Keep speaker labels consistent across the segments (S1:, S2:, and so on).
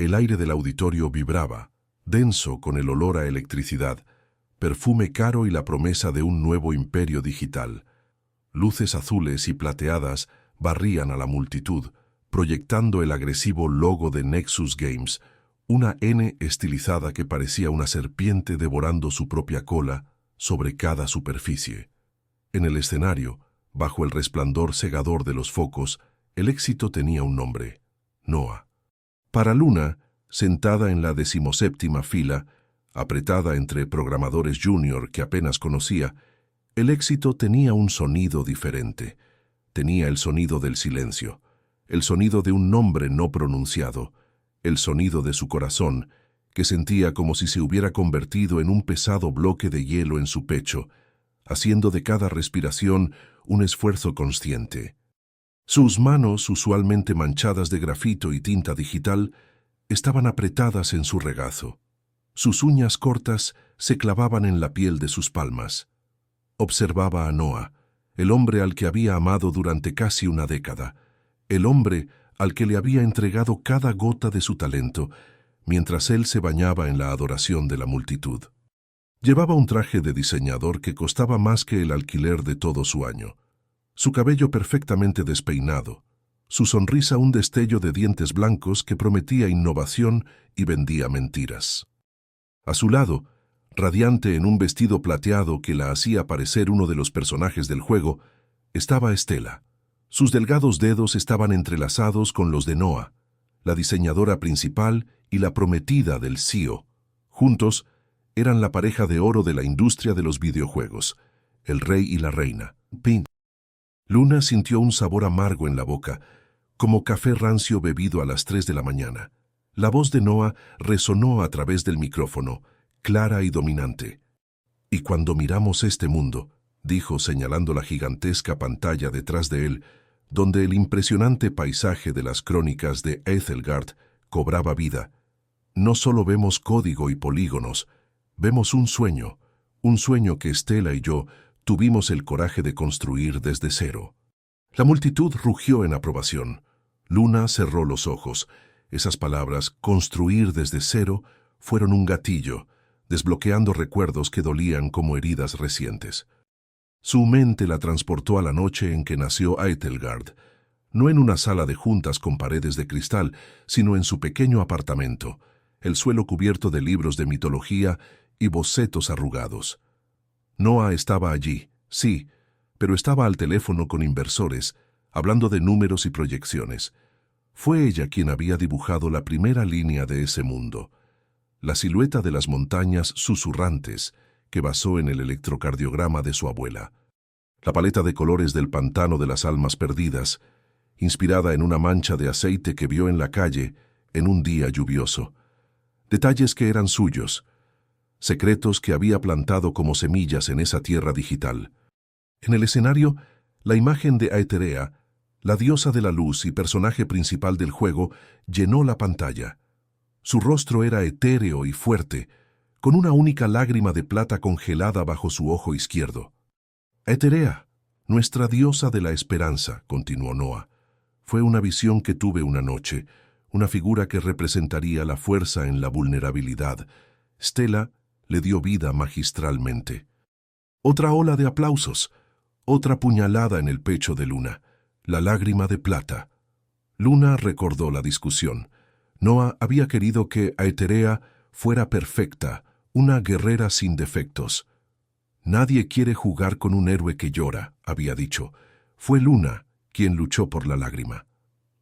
S1: El aire del auditorio vibraba, denso con el olor a electricidad, perfume caro y la promesa de un nuevo imperio digital. Luces azules y plateadas barrían a la multitud, proyectando el agresivo logo de Nexus Games, una N estilizada que parecía una serpiente devorando su propia cola sobre cada superficie. En el escenario, bajo el resplandor cegador de los focos, el éxito tenía un nombre: Noah. Para Luna, sentada en la 17ª fila, apretada entre programadores junior que apenas conocía, el éxito tenía un sonido diferente. Tenía el sonido del silencio, el sonido de un nombre no pronunciado, el sonido de su corazón, que sentía como si se hubiera convertido en un pesado bloque de hielo en su pecho, haciendo de cada respiración un esfuerzo consciente. Sus manos, usualmente manchadas de grafito y tinta digital, estaban apretadas en su regazo. Sus uñas cortas se clavaban en la piel de sus palmas. Observaba a Noah, el hombre al que había amado durante casi una década, el hombre al que le había entregado cada gota de su talento, mientras él se bañaba en la adoración de la multitud. Llevaba un traje de diseñador que costaba más que el alquiler de todo su año. Su cabello perfectamente despeinado, su sonrisa un destello de dientes blancos que prometía innovación y vendía mentiras. A su lado, radiante en un vestido plateado que la hacía parecer uno de los personajes del juego, estaba Estela. Sus delgados dedos estaban entrelazados con los de Noah, la diseñadora principal y la prometida del CEO. Juntos, eran la pareja de oro de la industria de los videojuegos, el rey y la reina. Luna sintió un sabor amargo en la boca, como café rancio bebido a las 3 de la mañana. La voz de Noah resonó a través del micrófono, clara y dominante. «Y cuando miramos este mundo», dijo señalando la gigantesca pantalla detrás de él, donde el impresionante paisaje de las crónicas de Etelgard cobraba vida, «no solo vemos código y polígonos, vemos un sueño que Estela y yo tuvimos el coraje de construir desde cero». La multitud rugió en aprobación. Luna cerró los ojos. Esas palabras, construir desde cero, fueron un gatillo, desbloqueando recuerdos que dolían como heridas recientes. Su mente la transportó a la noche en que nació Etelgard, no en una sala de juntas con paredes de cristal, sino en su pequeño apartamento, el suelo cubierto de libros de mitología y bocetos arrugados. Noah estaba allí, sí, pero estaba al teléfono con inversores, hablando de números y proyecciones. Fue ella quien había dibujado la primera línea de ese mundo, la silueta de las montañas susurrantes que basó en el electrocardiograma de su abuela, la paleta de colores del pantano de las almas perdidas, inspirada en una mancha de aceite que vio en la calle en un día lluvioso. Detalles que eran suyos, secretos que había plantado como semillas en esa tierra digital. En el escenario, la imagen de Aetherea, la diosa de la luz y personaje principal del juego, llenó la pantalla. Su rostro era etéreo y fuerte, con una única lágrima de plata congelada bajo su ojo izquierdo. «Aetherea, nuestra diosa de la esperanza», continuó Noah. «Fue una visión que tuve una noche, una figura que representaría la fuerza en la vulnerabilidad. Stella le dio vida magistralmente». Otra ola de aplausos, otra puñalada en el pecho de Luna, la lágrima de plata. Luna recordó la discusión. Noah había querido que Aetherea fuera perfecta, una guerrera sin defectos. «Nadie quiere jugar con un héroe que llora», había dicho. Fue Luna quien luchó por la lágrima.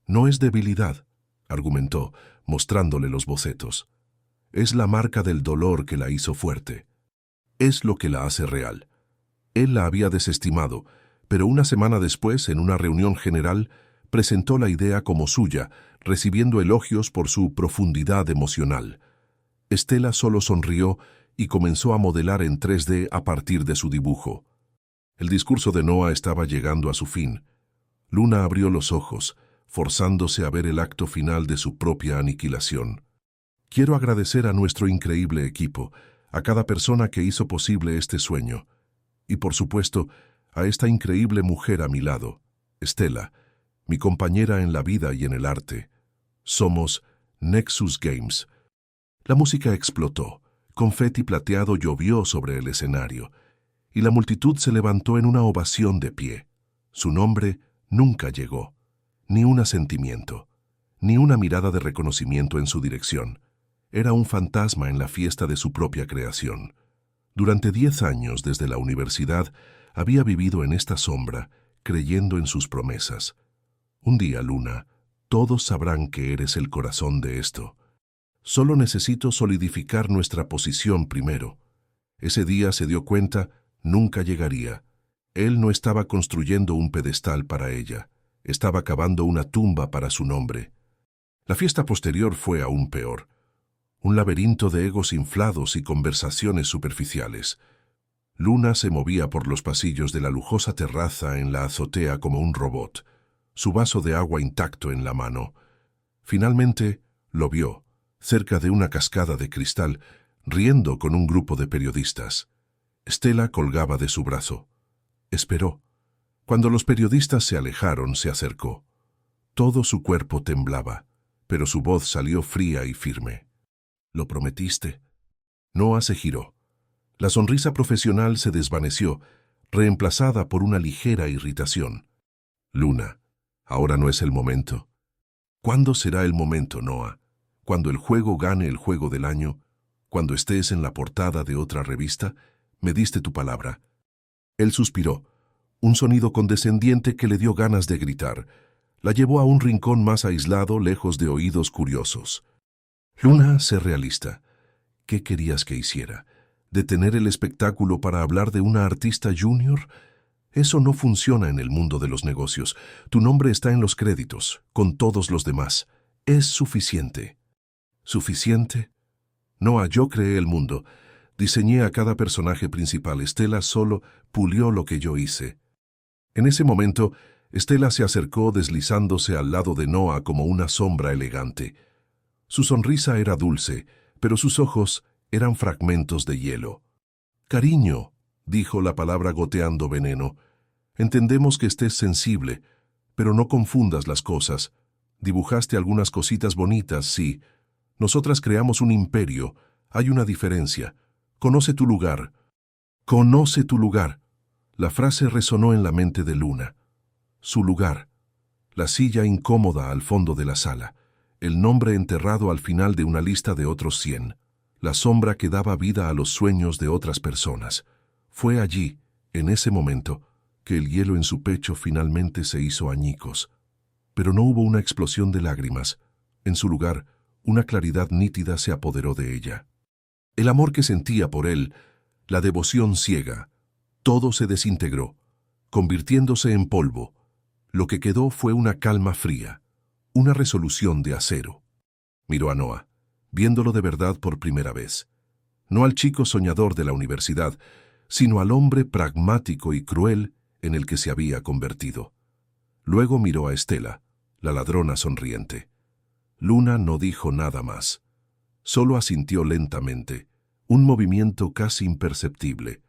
S1: «No es debilidad», argumentó, mostrándole los bocetos. «Es la marca del dolor que la hizo fuerte. Es lo que la hace real». Él la había desestimado, pero una semana después, en una reunión general, presentó la idea como suya, recibiendo elogios por su profundidad emocional. Estela solo sonrió y comenzó a modelar en 3D a partir de su dibujo. El discurso de Noah estaba llegando a su fin. Luna abrió los ojos, forzándose a ver el acto final de su propia aniquilación. «Quiero agradecer a nuestro increíble equipo, a cada persona que hizo posible este sueño. Y por supuesto, a esta increíble mujer a mi lado, Estela, mi compañera en la vida y en el arte. Somos Nexus Games. La música explotó, confeti plateado llovió sobre el escenario, y la multitud se levantó en una ovación de pie. Su nombre nunca llegó, ni un asentimiento, ni una mirada de reconocimiento en su dirección. Era un fantasma en la fiesta de su propia creación. Durante 10 años desde la universidad había vivido en esta sombra, creyendo en sus promesas. Un día, Luna, todos sabrán que eres el corazón de esto. Solo necesito solidificar nuestra posición primero. Ese día se dio cuenta, nunca llegaría. Él no estaba construyendo un pedestal para ella, estaba cavando una tumba para su nombre. La fiesta posterior fue aún peor. Un laberinto de egos inflados y conversaciones superficiales. Luna se movía por los pasillos de la lujosa terraza en la azotea como un robot, su vaso de agua intacto en la mano. Finalmente lo vio, cerca de una cascada de cristal, riendo con un grupo de periodistas. Stella colgaba de su brazo. Esperó. Cuando los periodistas se alejaron, se acercó. Todo su cuerpo temblaba, pero su voz salió fría y firme. «¿Lo prometiste?» Noah se giró. La sonrisa profesional se desvaneció, reemplazada por una ligera irritación. «Luna, ahora no es el momento». «¿Cuándo será el momento, Noah? ¿Cuando el juego gane el juego del año? ¿Cuando estés en la portada de otra revista? Me diste tu palabra». Él suspiró, un sonido condescendiente que le dio ganas de gritar. La llevó a un rincón más aislado, lejos de oídos curiosos. «Luna, sé realista. ¿Qué querías que hiciera? ¿Detener el espectáculo para hablar de una artista junior? Eso no funciona en el mundo de los negocios. Tu nombre está en los créditos, con todos los demás. Es suficiente». ¿Suficiente? Noah, yo creé el mundo. Diseñé a cada personaje principal. Stella solo pulió lo que yo hice. En ese momento, Stella se acercó deslizándose al lado de Noah como una sombra elegante. Su sonrisa era dulce, pero sus ojos eran fragmentos de hielo. «Cariño», dijo la palabra goteando veneno, «entendemos que estés sensible, pero no confundas las cosas. Dibujaste algunas cositas bonitas, sí. Nosotras creamos un imperio. Hay una diferencia. Conoce tu lugar». «Conoce tu lugar». La frase resonó en la mente de Luna. Su lugar. La silla incómoda al fondo de la sala. El nombre enterrado al final de una lista de otros 100. La sombra que daba vida a los sueños de otras personas. Fue allí, en ese momento, que el hielo en su pecho finalmente se hizo añicos. Pero no hubo una explosión de lágrimas. En su lugar, una claridad nítida se apoderó de ella. El amor que sentía por él, la devoción ciega, todo se desintegró, convirtiéndose en polvo. Lo que quedó fue una calma fría, una resolución de acero. Miró a Noah, viéndolo de verdad por primera vez. No al chico soñador de la universidad, sino al hombre pragmático y cruel en el que se había convertido. Luego miró a Stella, la ladrona sonriente. Luna no dijo nada más. Solo asintió lentamente, un movimiento casi imperceptible.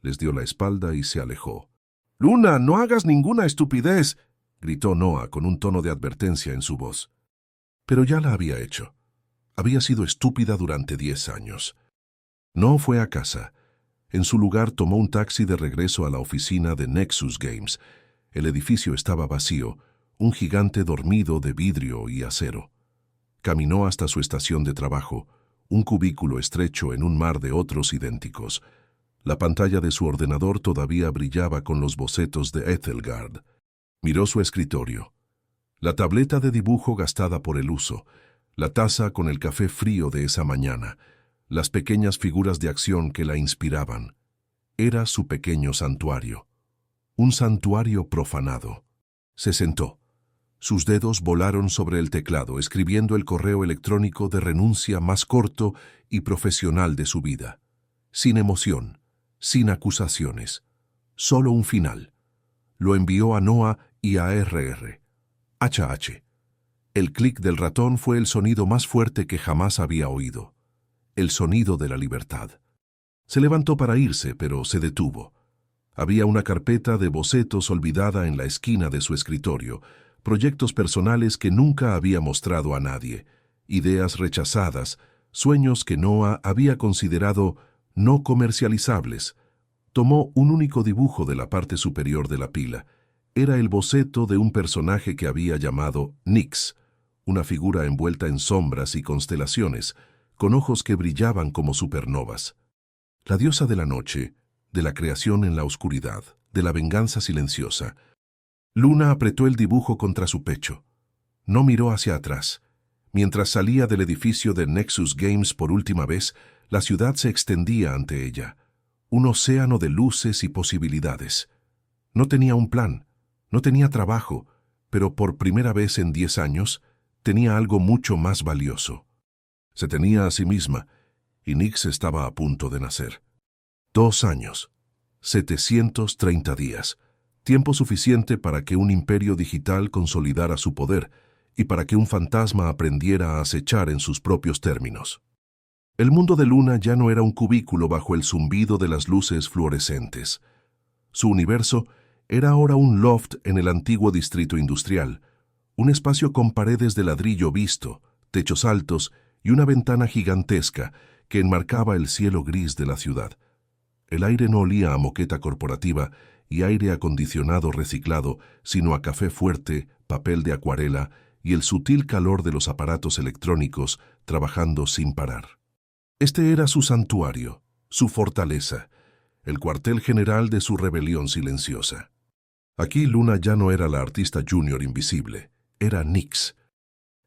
S1: Les dio la espalda y se alejó. «Luna, no hagas ninguna estupidez», gritó Noah con un tono de advertencia en su voz. Pero ya la había hecho. Había sido estúpida durante 10 años. No fue a casa. En su lugar tomó un taxi de regreso a la oficina de Nexus Games. El edificio estaba vacío, un gigante dormido de vidrio y acero. Caminó hasta su estación de trabajo, un cubículo estrecho en un mar de otros idénticos. La pantalla de su ordenador todavía brillaba con los bocetos de Ethelgard. Miró su escritorio. La tableta de dibujo gastada por el uso, la taza con el café frío de esa mañana, las pequeñas figuras de acción que la inspiraban. Era su pequeño santuario. Un santuario profanado. Se sentó. Sus dedos volaron sobre el teclado, escribiendo el correo electrónico de renuncia más corto y profesional de su vida. Sin emoción, sin acusaciones. Solo un final. Lo envió a Noah y a RR. HH. El clic del ratón fue el sonido más fuerte que jamás había oído. El sonido de la libertad. Se levantó para irse, pero se detuvo. Había una carpeta de bocetos olvidada en la esquina de su escritorio, proyectos personales que nunca había mostrado a nadie. ideas rechazadas, sueños que Noah había considerado no comercializables. Tomó un único dibujo de la parte superior de la pila. Era el boceto de un personaje que había llamado Nyx, una figura envuelta en sombras y constelaciones, con ojos que brillaban como supernovas. La diosa de la noche, de la creación en la oscuridad, de la venganza silenciosa. Luna apretó el dibujo contra su pecho. No miró hacia atrás. Mientras salía del edificio de Nexus Games por última vez, la ciudad se extendía ante ella. Un océano de luces y posibilidades. No tenía un plan, no tenía trabajo, pero por primera vez en 10 años, tenía algo mucho más valioso. Se tenía a sí misma, y Nyx estaba a punto de nacer. 2 años, 730 días, tiempo suficiente para que un imperio digital consolidara su poder y para que un fantasma aprendiera a acechar en sus propios términos. El mundo de Luna ya no era un cubículo bajo el zumbido de las luces fluorescentes. Su universo era ahora un loft en el antiguo distrito industrial, un espacio con paredes de ladrillo visto, techos altos y una ventana gigantesca que enmarcaba el cielo gris de la ciudad. El aire no olía a moqueta corporativa y aire acondicionado reciclado, sino a café fuerte, papel de acuarela y el sutil calor de los aparatos electrónicos trabajando sin parar. Este era su santuario, su fortaleza, el cuartel general de su rebelión silenciosa. Aquí Luna ya no era la artista junior invisible, era Nyx.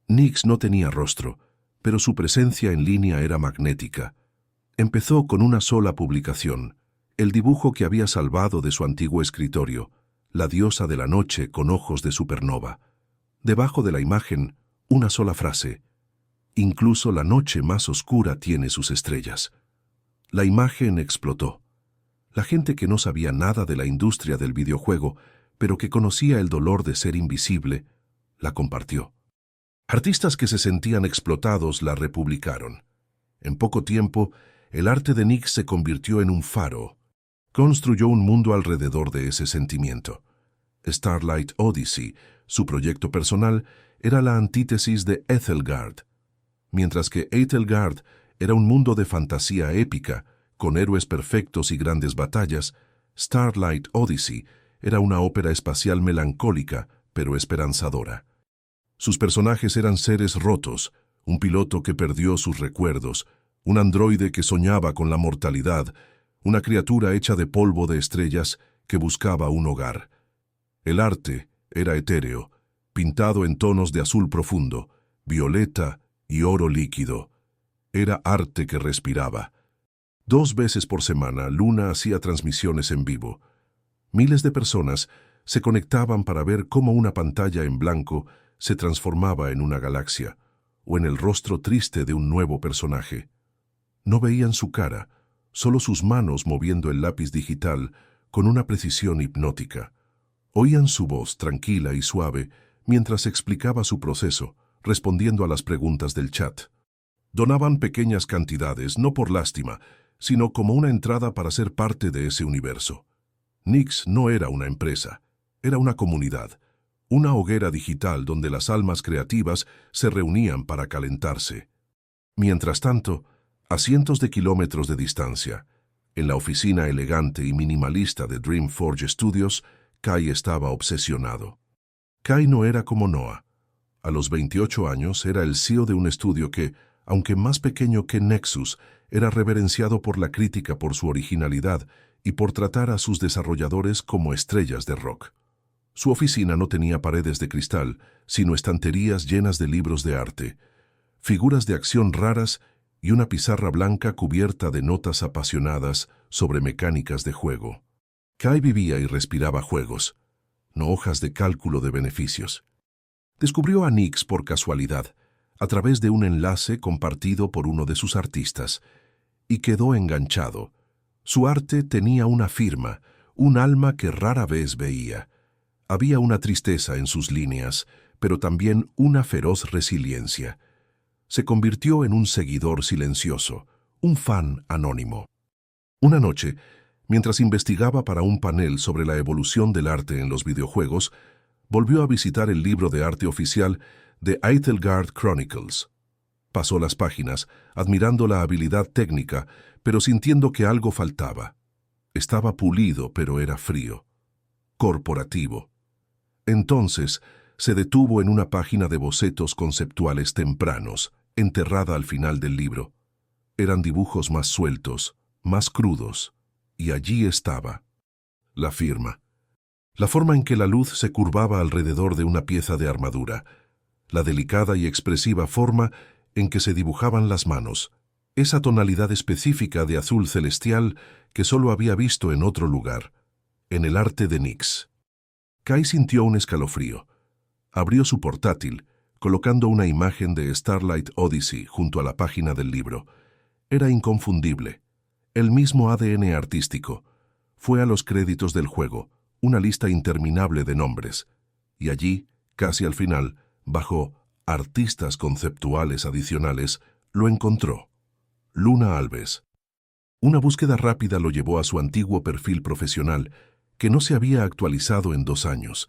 S1: Nyx no tenía rostro, pero su presencia en línea era magnética. Empezó con una sola publicación, el dibujo que había salvado de su antiguo escritorio, la diosa de la noche con ojos de supernova. Debajo de la imagen, una sola frase: incluso la noche más oscura tiene sus estrellas. La imagen explotó. La gente que no sabía nada de la industria del videojuego, pero que conocía el dolor de ser invisible, la compartió. Artistas que se sentían explotados la republicaron. En poco tiempo, el arte de Nyx se convirtió en un faro. Construyó un mundo alrededor de ese sentimiento. Starlight Odyssey, su proyecto personal, era la antítesis de Etelgard. Mientras que Etelgard era un mundo de fantasía épica, con héroes perfectos y grandes batallas, Starlight Odyssey era una ópera espacial melancólica, pero esperanzadora. Sus personajes eran seres rotos, un piloto que perdió sus recuerdos, un androide que soñaba con la mortalidad, una criatura hecha de polvo de estrellas que buscaba un hogar. El arte era etéreo, pintado en tonos de azul profundo, violeta y oro líquido. Era arte que respiraba. 2 veces por semana, Luna hacía transmisiones en vivo. Miles de personas se conectaban para ver cómo una pantalla en blanco se transformaba en una galaxia, o en el rostro triste de un nuevo personaje. No veían su cara, solo sus manos moviendo el lápiz digital con una precisión hipnótica. Oían su voz tranquila y suave mientras explicaba su proceso, respondiendo a las preguntas del chat. Donaban pequeñas cantidades, no por lástima, sino como una entrada para ser parte de ese universo. Nyx no era una empresa, era una comunidad, una hoguera digital donde las almas creativas se reunían para calentarse. Mientras tanto, a cientos de kilómetros de distancia, en la oficina elegante y minimalista de Dreamforge Studios, Kai estaba obsesionado. Kai no era como Noah. A los 28 años era el CEO de un estudio que, aunque más pequeño que Nexus, era reverenciado por la crítica por su originalidad y por tratar a sus desarrolladores como estrellas de rock. Su oficina no tenía paredes de cristal, sino estanterías llenas de libros de arte, figuras de acción raras y una pizarra blanca cubierta de notas apasionadas sobre mecánicas de juego. Kai vivía y respiraba juegos, no hojas de cálculo de beneficios. Descubrió a Nyx por casualidad, a través de un enlace compartido por uno de sus artistas, y quedó enganchado. Su arte tenía una firma, un alma que rara vez veía. Había una tristeza en sus líneas, pero también una feroz resiliencia. Se convirtió en un seguidor silencioso, un fan anónimo. Una noche, mientras investigaba para un panel sobre la evolución del arte en los videojuegos, volvió a visitar el libro de arte oficial de Etelgard Chronicles. Pasó las páginas, admirando la habilidad técnica, pero sintiendo que algo faltaba. Estaba pulido, pero era frío. Corporativo. Entonces, se detuvo en una página de bocetos conceptuales tempranos, enterrada al final del libro. Eran dibujos más sueltos, más crudos, y allí estaba la firma. La forma en que la luz se curvaba alrededor de una pieza de armadura, la delicada y expresiva forma en que se dibujaban las manos, esa tonalidad específica de azul celestial que solo había visto en otro lugar, en el arte de Nix. Kai sintió un escalofrío. Abrió su portátil, colocando una imagen de Starlight Odyssey junto a la página del libro. Era inconfundible. El mismo ADN artístico. Fue a los créditos del juego, una lista interminable de nombres. Y allí, casi al final, bajo artistas conceptuales adicionales, lo encontró. Luna Alves. Una búsqueda rápida lo llevó a su antiguo perfil profesional, que no se había actualizado en 2 años.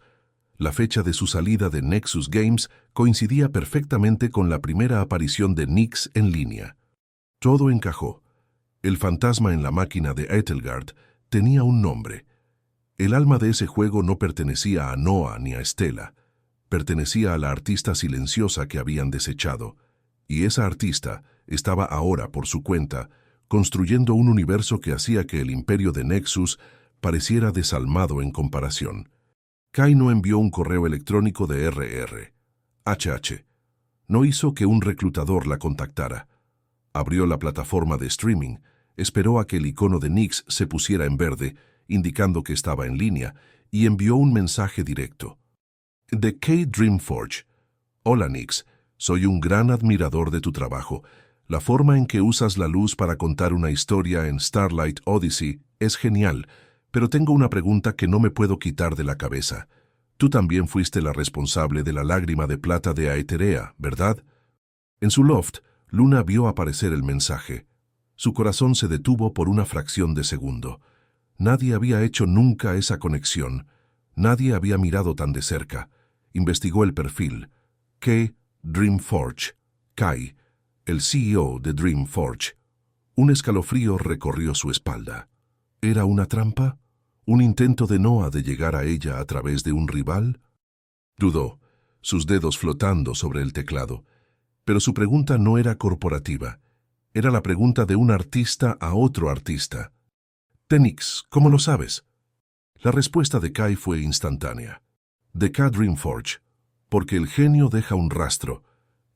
S1: La fecha de su salida de Nexus Games coincidía perfectamente con la primera aparición de Nix en línea. Todo encajó. El fantasma en la máquina de Etelgard tenía un nombre. El alma de ese juego no pertenecía a Noah ni a Stella. Pertenecía a la artista silenciosa que habían desechado. Y esa artista estaba ahora por su cuenta, construyendo un universo que hacía que el imperio de Nexus pareciera desalmado en comparación. Kai no envió un correo electrónico de RR. No hizo que un reclutador la contactara. Abrió la plataforma de streaming, esperó a que el icono de Nix se pusiera en verde, indicando que estaba en línea, y envió un mensaje directo. De K-Dreamforge. Hola Nix, soy un gran admirador de tu trabajo. La forma en que usas la luz para contar una historia en Starlight Odyssey es genial, pero tengo una pregunta que no me puedo quitar de la cabeza. Tú también fuiste la responsable de la lágrima de plata de Aetherea, ¿verdad? En su loft, Luna vio aparecer el mensaje. Su corazón se detuvo por una fracción de segundo. Nadie había hecho nunca esa conexión. Nadie había mirado tan de cerca. Investigó el perfil. Dreamforge. Kai, el CEO de Dreamforge. Un escalofrío recorrió su espalda. ¿Era una trampa? ¿Un intento de Noah de llegar a ella a través de un rival? Dudó, sus dedos flotando sobre el teclado. Pero su pregunta no era corporativa. Era la pregunta de un artista a otro artista. Nix, ¿cómo lo sabes? La respuesta de Kai fue instantánea. De K-Dreamforge, porque el genio deja un rastro,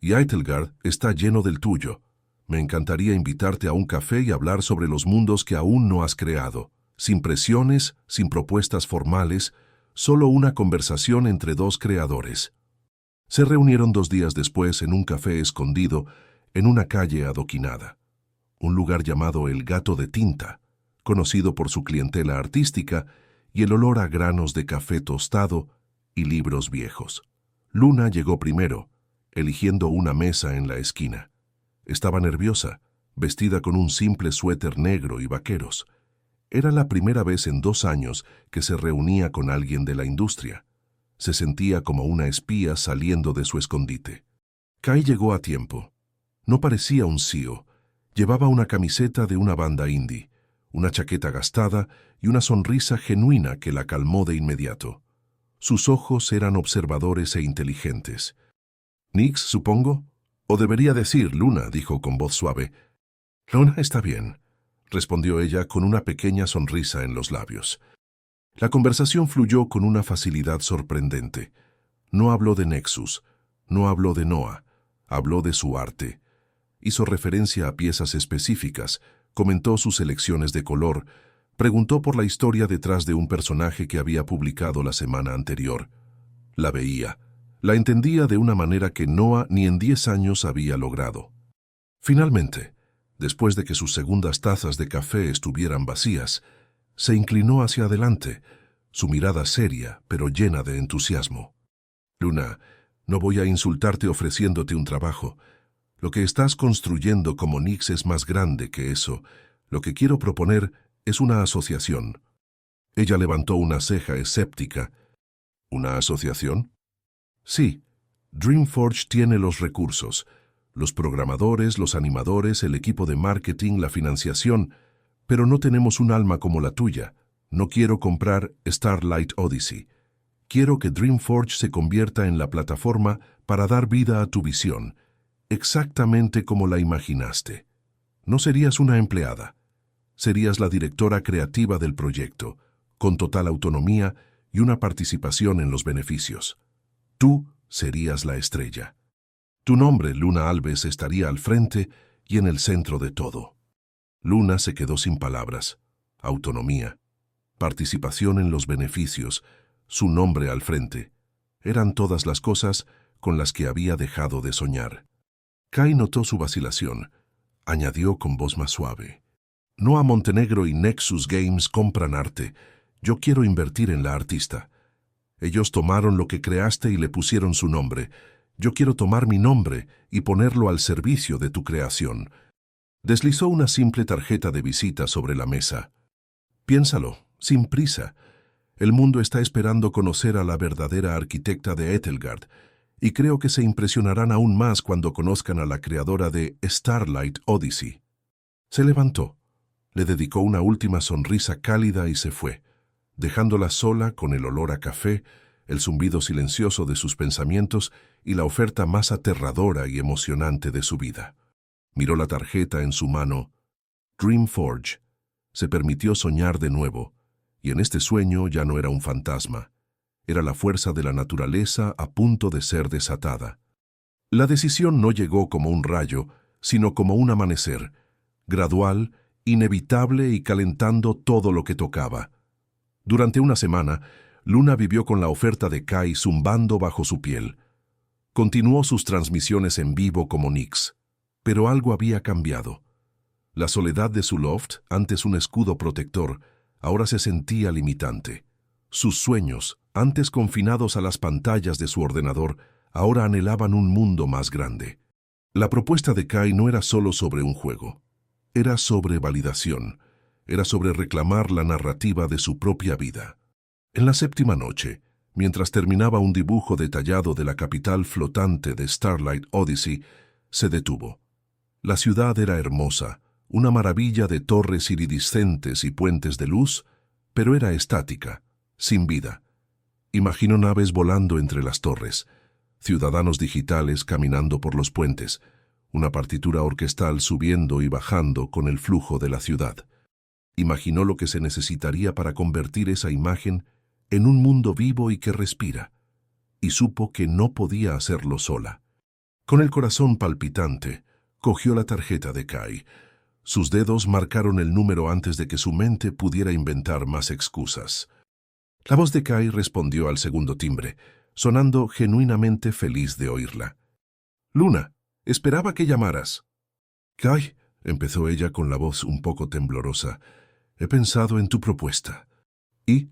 S1: y Etelgard está lleno del tuyo. Me encantaría invitarte a un café y hablar sobre los mundos que aún no has creado, sin presiones, sin propuestas formales, solo una conversación entre 2 creadores. Se reunieron 2 días después en un café escondido en una calle adoquinada, un lugar llamado El Gato de Tinta, conocido por su clientela artística y el olor a granos de café tostado y libros viejos. Luna llegó primero, eligiendo una mesa en la esquina. Estaba nerviosa, vestida con un simple suéter negro y vaqueros. Era la primera vez en 2 años que se reunía con alguien de la industria. Se sentía como una espía saliendo de su escondite. Kai llegó a tiempo. No parecía un CEO. Llevaba una camiseta de una banda indie, una chaqueta gastada y una sonrisa genuina que la calmó de inmediato. Sus ojos eran observadores e inteligentes. «Nix, supongo. O debería decir Luna», dijo con voz suave. «Luna está bien», respondió ella con una pequeña sonrisa en los labios. La conversación fluyó con una facilidad sorprendente. No habló de Nexus, no habló de Noah, habló de su arte. Hizo referencia a piezas específicas, comentó sus elecciones de color, preguntó por la historia detrás de un personaje que había publicado la semana anterior. La veía, la entendía de una manera que Noah ni en 10 años había logrado. Finalmente, después de que sus segundas tazas de café estuvieran vacías, se inclinó hacia adelante, su mirada seria pero llena de entusiasmo. «Luna, no voy a insultarte ofreciéndote un trabajo. Lo que estás construyendo como Nix es más grande que eso. Lo que quiero proponer es una asociación». Ella levantó una ceja escéptica. «¿Una asociación?» «Sí. Dreamforge tiene los recursos. Los programadores, los animadores, el equipo de marketing, la financiación, pero no tenemos un alma como la tuya. No quiero comprar Starlight Odyssey. Quiero que Dreamforge se convierta en la plataforma para dar vida a tu visión, exactamente como la imaginaste. No serías una empleada. Serías la directora creativa del proyecto, con total autonomía y una participación en los beneficios. Tú serías la estrella. Tu nombre, Luna Alves, estaría al frente y en el centro de todo. Luna se quedó sin palabras. Autonomía, participación en los beneficios, su nombre al frente. Eran todas las cosas con las que había dejado de soñar. Kai notó su vacilación. Añadió con voz más suave. No a Montenegro y Nexus Games compran arte. Yo quiero invertir en la artista. Ellos tomaron lo que creaste y le pusieron su nombre. Yo quiero tomar mi nombre y ponerlo al servicio de tu creación. Deslizó una simple tarjeta de visita sobre la mesa. Piénsalo, sin prisa. El mundo está esperando conocer a la verdadera arquitecta de Etelgard, y creo que se impresionarán aún más cuando conozcan a la creadora de Starlight Odyssey. Se levantó, le dedicó una última sonrisa cálida y se fue, dejándola sola con el olor a café, el zumbido silencioso de sus pensamientos y la oferta más aterradora y emocionante de su vida. Miró la tarjeta en su mano. Dreamforge. Se permitió soñar de nuevo, y en este sueño ya no era un fantasma. Era la fuerza de la naturaleza a punto de ser desatada. La decisión no llegó como un rayo, sino como un amanecer, gradual, inevitable y calentando todo lo que tocaba. Durante una semana, Luna vivió con la oferta de Kai zumbando bajo su piel. Continuó sus transmisiones en vivo como Nix, pero algo había cambiado. La soledad de su loft, antes un escudo protector, ahora se sentía limitante. Sus sueños, antes confinados a las pantallas de su ordenador, ahora anhelaban un mundo más grande. La propuesta de Kai no era solo sobre un juego. Era sobre validación. Era sobre reclamar la narrativa de su propia vida. En la séptima noche, mientras terminaba un dibujo detallado de la capital flotante de Starlight Odyssey, se detuvo. La ciudad era hermosa, una maravilla de torres iridiscentes y puentes de luz, pero era estática, sin vida. Imaginó naves volando entre las torres, ciudadanos digitales caminando por los puentes, una partitura orquestal subiendo y bajando con el flujo de la ciudad. Imaginó lo que se necesitaría para convertir esa imagen en un mundo vivo y que respira, y supo que no podía hacerlo sola. Con el corazón palpitante, cogió la tarjeta de Kai. Sus dedos marcaron el número antes de que su mente pudiera inventar más excusas. La voz de Kai respondió al segundo timbre, sonando genuinamente feliz de oírla. «Luna, esperaba que llamaras». «Kai», empezó ella con la voz un poco temblorosa, «he pensado en tu propuesta». «¿Y?»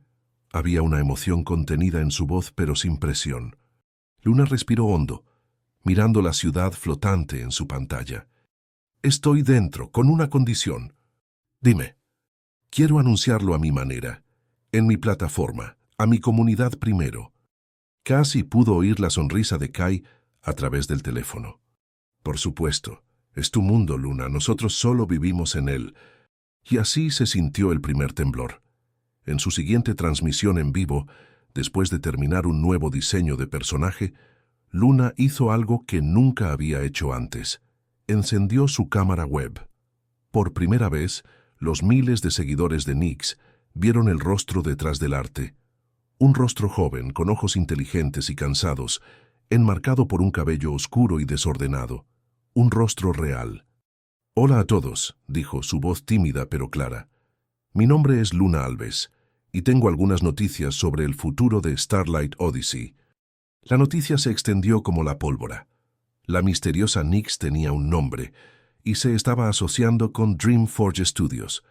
S1: Había una emoción contenida en su voz, pero sin presión. Luna respiró hondo, mirando la ciudad flotante en su pantalla. «Estoy dentro, con una condición». «Dime». «Quiero anunciarlo a mi manera, en mi plataforma, a mi comunidad primero». Casi pudo oír la sonrisa de Kai a través del teléfono. «Por supuesto, es tu mundo, Luna, nosotros solo vivimos en él». Y así se sintió el primer temblor. En su siguiente transmisión en vivo, después de terminar un nuevo diseño de personaje, Luna hizo algo que nunca había hecho antes. Encendió su cámara web. Por primera vez, los miles de seguidores de Nix vieron el rostro detrás del arte. Un rostro joven, con ojos inteligentes y cansados, enmarcado por un cabello oscuro y desordenado. Un rostro real. «Hola a todos», dijo, su voz tímida pero clara. «Mi nombre es Luna Alves, y tengo algunas noticias sobre el futuro de Starlight Odyssey». La noticia se extendió como la pólvora. La misteriosa Nix tenía un nombre, y se estaba asociando con Dreamforge Studios.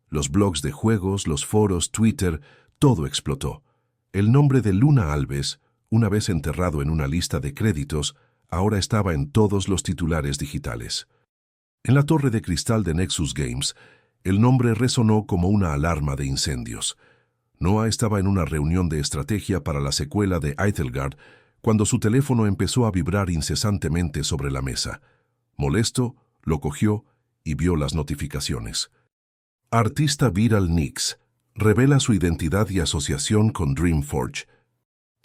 S1: Los blogs de juegos, los foros, Twitter, todo explotó. El nombre de Luna Alves, una vez enterrado en una lista de créditos, ahora estaba en todos los titulares digitales. En la torre de cristal de Nexus Games, el nombre resonó como una alarma de incendios. Noah estaba en una reunión de estrategia para la secuela de Eitelgard cuando su teléfono empezó a vibrar incesantemente sobre la mesa. Molesto, lo cogió y vio las notificaciones. Artista Viral Nix revela su identidad y asociación con Dreamforge.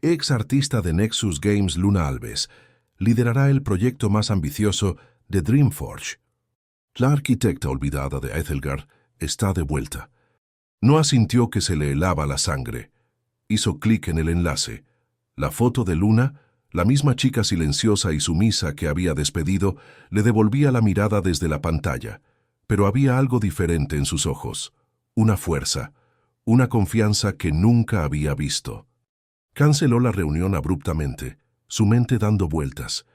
S1: Ex artista de Nexus Games Luna Alves liderará el proyecto más ambicioso de Dreamforge. La arquitecta olvidada de Aethelgard está de vuelta. Noah sintió que se le helaba la sangre. Hizo clic en el enlace. La foto de Luna, la misma chica silenciosa y sumisa que había despedido, le devolvía la mirada desde la pantalla. Pero había algo diferente en sus ojos. Una fuerza, una confianza que nunca había visto. Canceló la reunión abruptamente, su mente dando vueltas.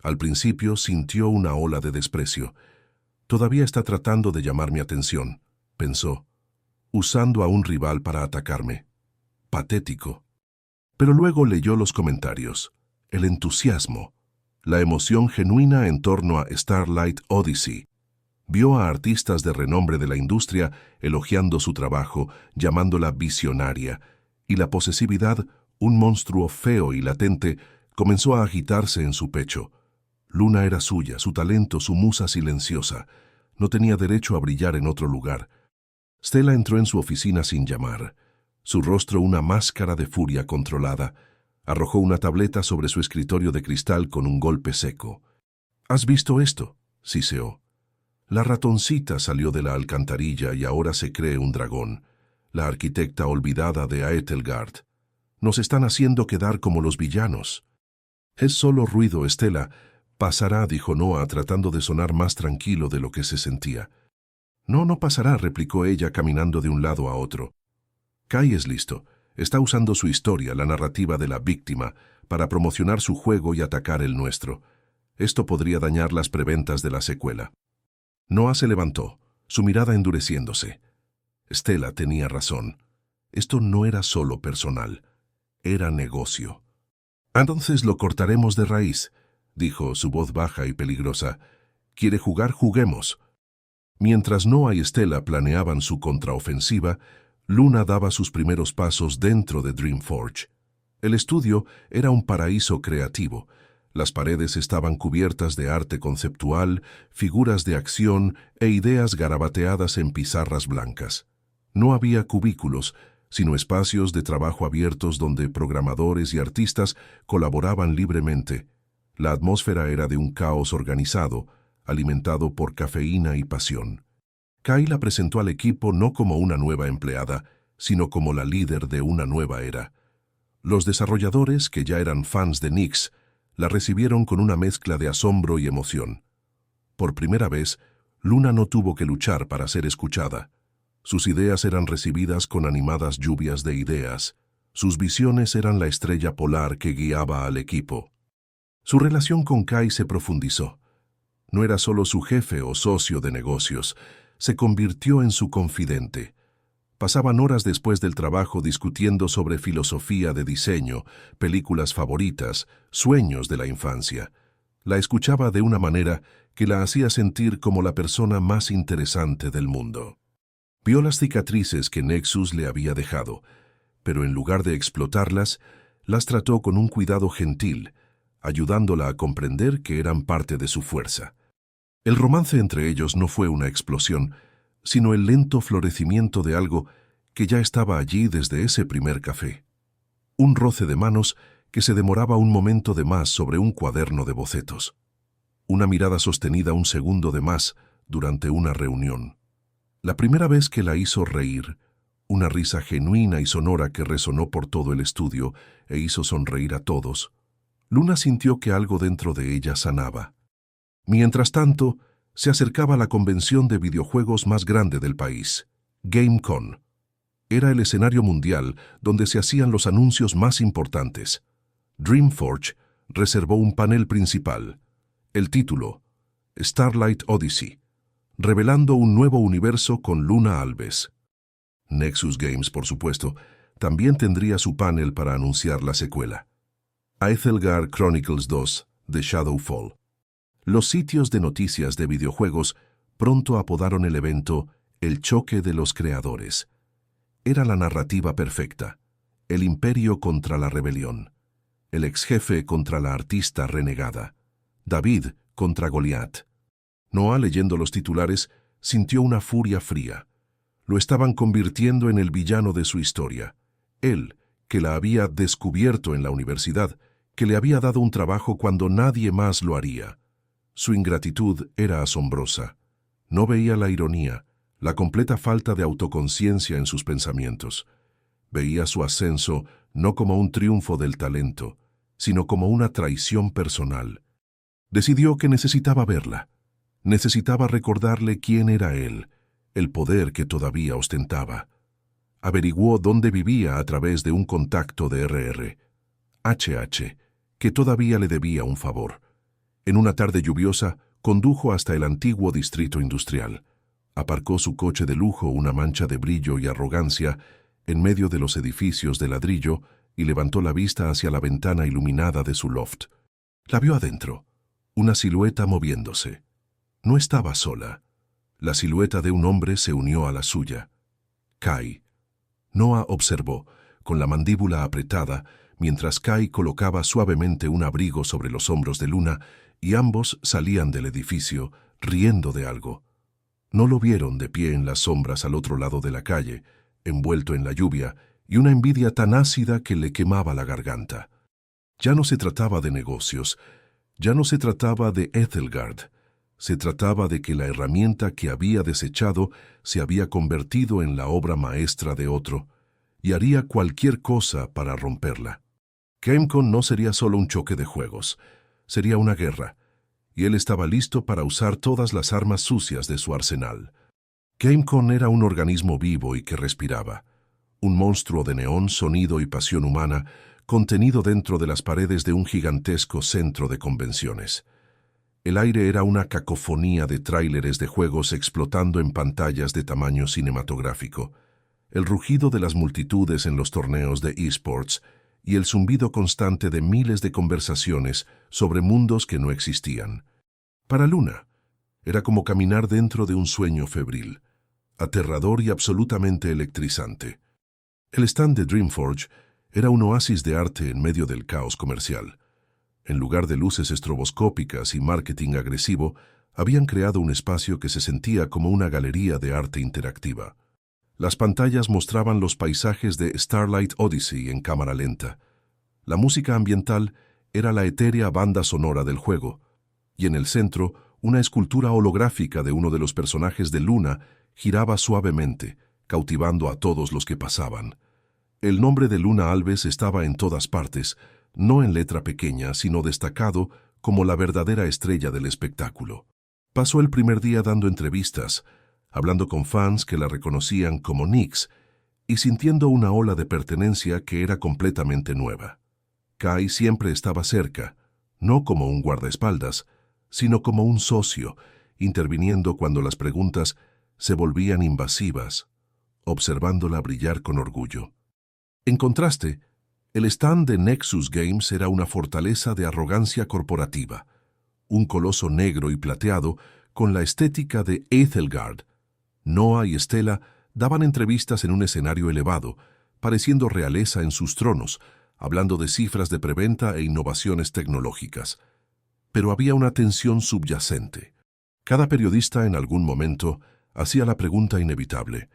S1: Al principio sintió una ola de desprecio. Todavía está tratando de llamar mi atención, pensó, usando a un rival para atacarme. Patético. Pero luego leyó los comentarios, el entusiasmo, la emoción genuina en torno a Starlight Odyssey. Vio a artistas de renombre de la industria elogiando su trabajo, llamándola visionaria, y la posesividad, un monstruo feo y latente, comenzó a agitarse en su pecho. Luna era suya, su talento, su musa silenciosa. No tenía derecho a brillar en otro lugar. Stella entró en su oficina sin llamar. Su rostro una máscara de furia controlada. Arrojó una tableta sobre su escritorio de cristal con un golpe seco. ¿Has visto esto?, siseó. La ratoncita salió de la alcantarilla y ahora se cree un dragón. La arquitecta olvidada de Aethelgard. Nos están haciendo quedar como los villanos. Es solo ruido, Stella. Pasará, dijo Noah, tratando de sonar más tranquilo de lo que se sentía. No, no pasará, replicó ella caminando de un lado a otro. Kai es listo. Está usando su historia, la narrativa de la víctima, para promocionar su juego y atacar el nuestro. Esto podría dañar las preventas de la secuela. Noah se levantó, su mirada endureciéndose. Stella tenía razón. Esto no era solo personal. Era negocio. Entonces lo cortaremos de raíz, dijo su voz baja y peligrosa. ¿Quiere jugar? Juguemos. Mientras Noah y Stella planeaban su contraofensiva, Luna daba sus primeros pasos dentro de Dreamforge. El estudio era un paraíso creativo. Las paredes estaban cubiertas de arte conceptual, figuras de acción e ideas garabateadas en pizarras blancas. No había cubículos, sino espacios de trabajo abiertos donde programadores y artistas colaboraban libremente. La atmósfera era de un caos organizado, alimentado por cafeína y pasión. Kai la presentó al equipo no como una nueva empleada, sino como la líder de una nueva era. Los desarrolladores, que ya eran fans de Nix, la recibieron con una mezcla de asombro y emoción. Por primera vez, Luna no tuvo que luchar para ser escuchada. Sus ideas eran recibidas con animadas lluvias de ideas. Sus visiones eran la estrella polar que guiaba al equipo. Su relación con Kai se profundizó. No era solo su jefe o socio de negocios, se convirtió en su confidente. Pasaban horas después del trabajo discutiendo sobre filosofía de diseño, películas favoritas, sueños de la infancia. La escuchaba de una manera que la hacía sentir como la persona más interesante del mundo. Vio las cicatrices que Nexus le había dejado, pero en lugar de explotarlas, las trató con un cuidado gentil, ayudándola a comprender que eran parte de su fuerza. El romance entre ellos no fue una explosión, sino el lento florecimiento de algo que ya estaba allí desde ese primer café. Un roce de manos que se demoraba un momento de más sobre un cuaderno de bocetos. Una mirada sostenida un segundo de más durante una reunión. La primera vez que la hizo reír, una risa genuina y sonora que resonó por todo el estudio e hizo sonreír a todos, Luna sintió que algo dentro de ella sanaba. Mientras tanto, se acercaba la convención de videojuegos más grande del país, GameCon. Era el escenario mundial donde se hacían los anuncios más importantes. Dreamforge reservó un panel principal. El título, Starlight Odyssey, revelando un nuevo universo con Luna Alves. Nexus Games, por supuesto, también tendría su panel para anunciar la secuela. Aethelgard Chronicles 2, The Shadowfall. Los sitios de noticias de videojuegos pronto apodaron el evento El choque de los creadores. Era la narrativa perfecta. El imperio contra la rebelión. El ex jefe contra la artista renegada. David contra Goliat. Noah, leyendo los titulares, sintió una furia fría. Lo estaban convirtiendo en el villano de su historia. Él, que la había descubierto en la universidad, que le había dado un trabajo cuando nadie más lo haría. Su ingratitud era asombrosa. No veía la ironía, la completa falta de autoconciencia en sus pensamientos. Veía su ascenso no como un triunfo del talento, sino como una traición personal. Decidió que necesitaba verla. Necesitaba recordarle quién era él, el poder que todavía ostentaba. Averiguó dónde vivía a través de un contacto de RR. HH, que todavía le debía un favor. En una tarde lluviosa, condujo hasta el antiguo distrito industrial. Aparcó su coche de lujo, una mancha de brillo y arrogancia, en medio de los edificios de ladrillo, y levantó la vista hacia la ventana iluminada de su loft. La vio adentro, una silueta moviéndose. No estaba sola. La silueta de un hombre se unió a la suya. Kai. Noah observó, con la mandíbula apretada, mientras Kai colocaba suavemente un abrigo sobre los hombros de Luna, y ambos salían del edificio, riendo de algo. No lo vieron de pie en las sombras al otro lado de la calle, envuelto en la lluvia, y una envidia tan ácida que le quemaba la garganta. Ya no se trataba de negocios, ya no se trataba de Ethelgard, se trataba de que la herramienta que había desechado se había convertido en la obra maestra de otro, y haría cualquier cosa para romperla. GameCon no sería solo un choque de juegos, sería una guerra, y él estaba listo para usar todas las armas sucias de su arsenal. GameCon era un organismo vivo y que respiraba, un monstruo de neón, sonido y pasión humana, contenido dentro de las paredes de un gigantesco centro de convenciones. El aire era una cacofonía de tráileres de juegos explotando en pantallas de tamaño cinematográfico, el rugido de las multitudes en los torneos de eSports y el zumbido constante de miles de conversaciones sobre mundos que no existían. Para Luna, era como caminar dentro de un sueño febril, aterrador y absolutamente electrizante. El stand de Dreamforge era un oasis de arte en medio del caos comercial. En lugar de luces estroboscópicas y marketing agresivo, habían creado un espacio que se sentía como una galería de arte interactiva. Las pantallas mostraban los paisajes de Starlight Odyssey en cámara lenta. La música ambiental era la etérea banda sonora del juego, y en el centro, una escultura holográfica de uno de los personajes de Luna giraba suavemente, cautivando a todos los que pasaban. El nombre de Luna Alves estaba en todas partes, no en letra pequeña, sino destacado como la verdadera estrella del espectáculo. Pasó el primer día dando entrevistas, hablando con fans que la reconocían como Nyx y sintiendo una ola de pertenencia que era completamente nueva. Kai siempre estaba cerca, no como un guardaespaldas, sino como un socio, interviniendo cuando las preguntas se volvían invasivas, observándola brillar con orgullo. En contraste, el stand de Nexus Games era una fortaleza de arrogancia corporativa, un coloso negro y plateado con la estética de Ethelgard. Noah y Stella daban entrevistas en un escenario elevado, pareciendo realeza en sus tronos, hablando de cifras de preventa e innovaciones tecnológicas. Pero había una tensión subyacente. Cada periodista en algún momento hacía la pregunta inevitable: